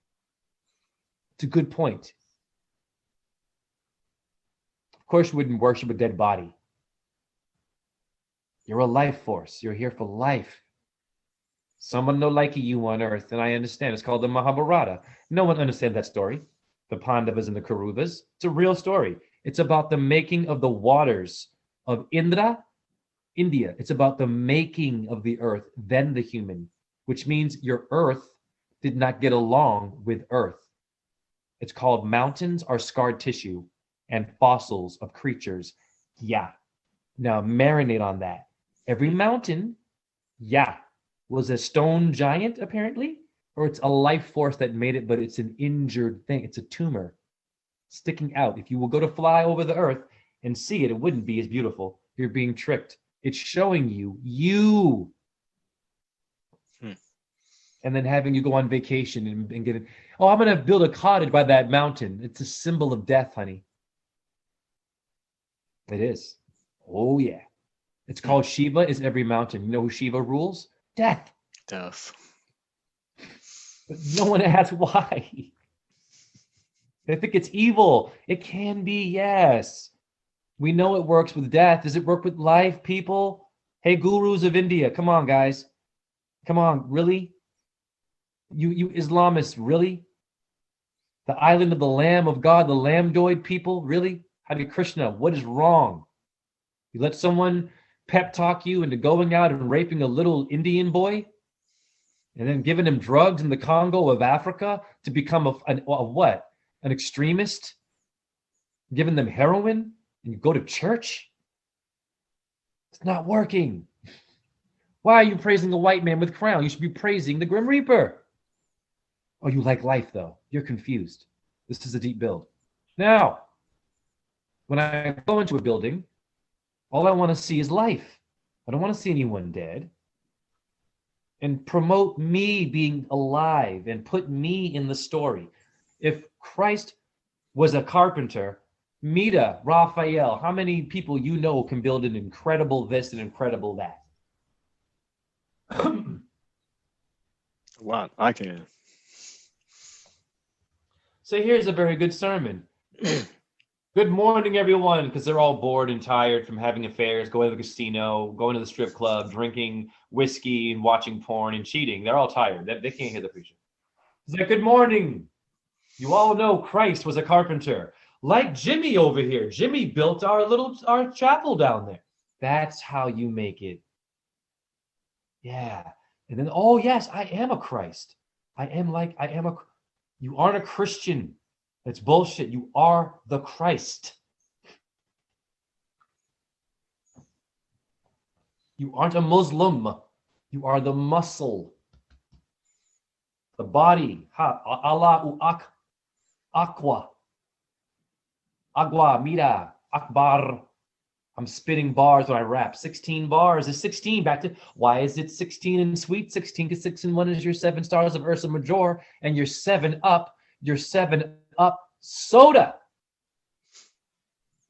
It's a good point. Of course, you wouldn't worship a dead body. You're a life force. You're here for life. Someone no like you on earth, and I understand. It's called the Mahabharata. No one understands that story. The Pandavas and the Kauravas. It's a real story. It's about the making of the waters of India. It's about the making of the earth, then the human, which means your earth did not get along with earth. It's called mountains are scarred tissue and fossils of creatures. Yeah. Now marinate on that. Every mountain, was a stone giant apparently, or it's a life force that made it, but it's an injured thing. It's a tumor sticking out. If you will go to fly over the earth and see it, it wouldn't be as beautiful. You're being tricked. It's showing you. And then having you go on vacation and get it. Oh, I'm going to build a cottage by that mountain. It's a symbol of death, honey. It is. Oh, yeah. It's called Shiva is every mountain. You know who Shiva rules? Death. Death. But no one asks why. They think it's evil. It can be, yes. We know it works with death. Does it work with life, people? Hey, gurus of India, come on, guys. Come on, really? You Islamists, really? The island of the Lamb of God, the Lambdoid people, really? Hare Krishna, what is wrong? You let someone pep talk you into going out and raping a little Indian boy and then giving him drugs in the Congo of Africa to become a what? An extremist? Giving them heroin and you go to church? It's not working. Why are you praising a white man with crown? You should be praising the Grim Reaper. Oh, you like life, though. You're confused. This is a deep build. Now, when I go into a building, all I want to see is life. I don't want to see anyone dead. And promote me being alive and put me in the story. If Christ was a carpenter, Mita, Raphael, how many people you know can build an incredible this and incredible that? Wow, I can. So here's a very good sermon. Good morning, everyone, because they're all bored and tired from having affairs, going to the casino, going to the strip club, drinking whiskey and watching porn and cheating. They're all tired. They can't hear the preacher. He's like, good morning. You all know Christ was a carpenter. Like Jimmy over here. Jimmy built our chapel down there. That's how you make it. Yeah. And then, oh, yes, I am a Christ. You aren't a Christian. It's bullshit. You are the Christ. You aren't a Muslim. You are the muscle. The body. Allahu Aqua. Agua, mira, akbar. I'm spitting bars when I rap. 16 bars is 16. Back to why is it 16 and sweet? 16 because 6 and 1 is your 7 stars of Ursa Major, and your 7 up soda.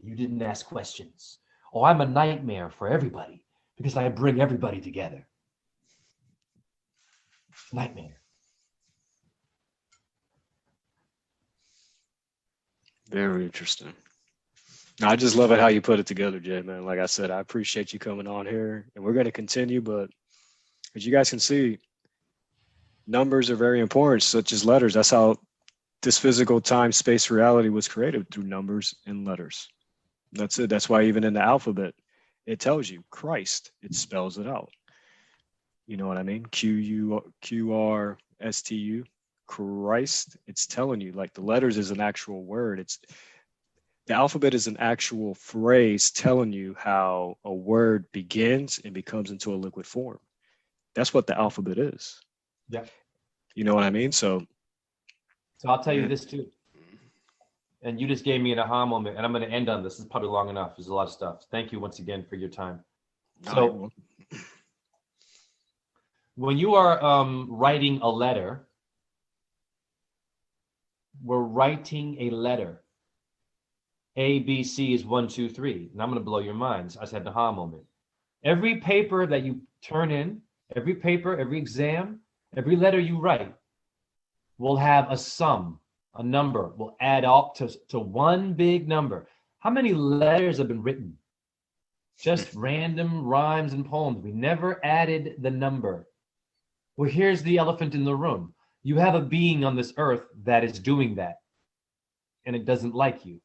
You didn't ask questions. Oh, I'm a nightmare for everybody because I bring everybody together. Nightmare. Very interesting. I just love it how you put it together, Jay, man. Like I said, I appreciate you coming on here, and we're going to continue. But as you guys can see, numbers are very important, such as letters. That's how this physical time, space, reality was created, through numbers and letters. That's it. That's why even in the alphabet, it tells you Christ. It spells it out. You know what I mean? QRSTU, Christ. It's telling you, like, the letters is an actual word. The alphabet is an actual phrase telling you how a word begins and becomes into a liquid form. That's what the alphabet is. Yeah. You know what I mean? So I'll tell you this too. And you just gave me an aha moment, and I'm going to end on this. This is probably long enough. There's a lot of stuff. Thank you once again for your time. So when you are writing a letter, we're writing a letter. A, B, C is 1, 2, 3. And I'm going to blow your minds. I just had an aha moment. Every paper that you turn in, every paper, every exam, every letter you write will have a sum, a number, will add up to one big number. How many letters have been written? Just random rhymes and poems. We never added the number. Well, here's the elephant in the room. You have a being on this earth that is doing that, and it doesn't like you.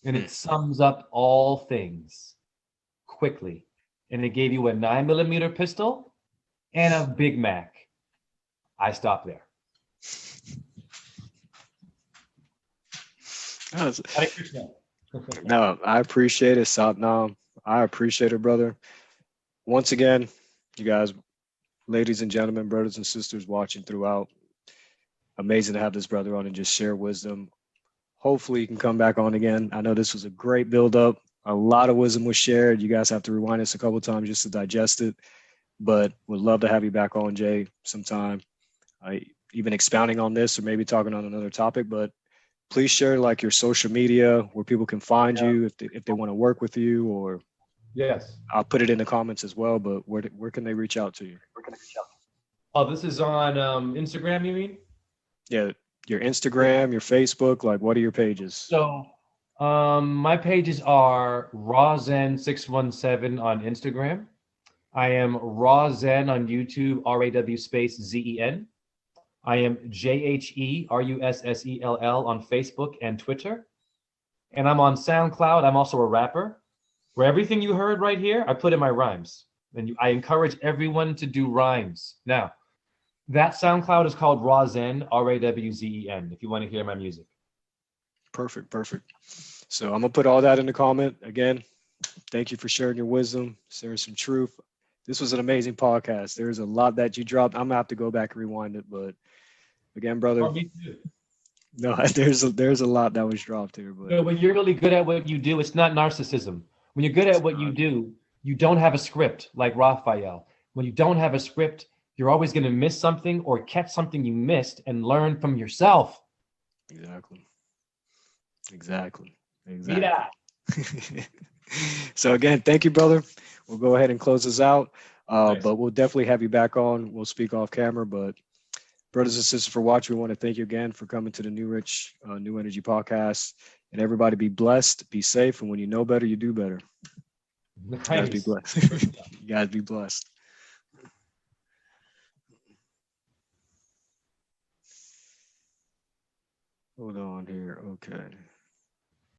And it sums up all things quickly. And it gave you a 9mm pistol and a Big Mac. I stopped there. No, I appreciate it, Satnam. I appreciate it, brother. Once again, you guys, ladies and gentlemen, brothers and sisters watching throughout, amazing to have this brother on and just share wisdom. Hopefully you can come back on again. I know this was a great build-up. A lot of wisdom was shared. You guys have to rewind this a couple of times just to digest it. But would love to have you back on, Jay, sometime. Even expounding on this or maybe talking on another topic. But please share like your social media where people can find you if they want to work with you, or yes, I'll put it in the comments as well. But where can they reach out to you? Oh, this is on Instagram, you mean? Yeah. Your Instagram, your Facebook, like what are your pages? So my pages are Rawzen617 on Instagram. I am Rawzen on YouTube, RAW space ZEN. I am JHERUSSELL on Facebook and Twitter. And I'm on SoundCloud. I'm also a rapper, where everything you heard right here, I put in my rhymes. And I encourage everyone to do rhymes. Now, that SoundCloud is called Rawzen, RAWZEN, if you want to hear my music. Perfect. So I'm going to put all that in the comment. Again, thank you for sharing your wisdom, sharing some truth. This was an amazing podcast. There's a lot that you dropped. I'm going to have to go back and rewind it. But again, brother, Oh, me too. No, there's a lot that was dropped here. But no, when you're really good at what you do, it's not narcissism. When you're good at what you do, you don't have a script like Raphael. When you don't have a script, you're always going to miss something or catch something you missed and learn from yourself. Exactly. Mira. So again, thank you, brother. we'll go ahead and close this out. Nice. But we'll definitely have you back on. We'll speak off camera. But brothers and sisters for watching, we want to thank you again for coming to the New Rich New Energy podcast. And everybody be blessed, be safe, and when you know better, you do better. Nice. You guys be blessed. You guys be blessed. Hold on here. Okay.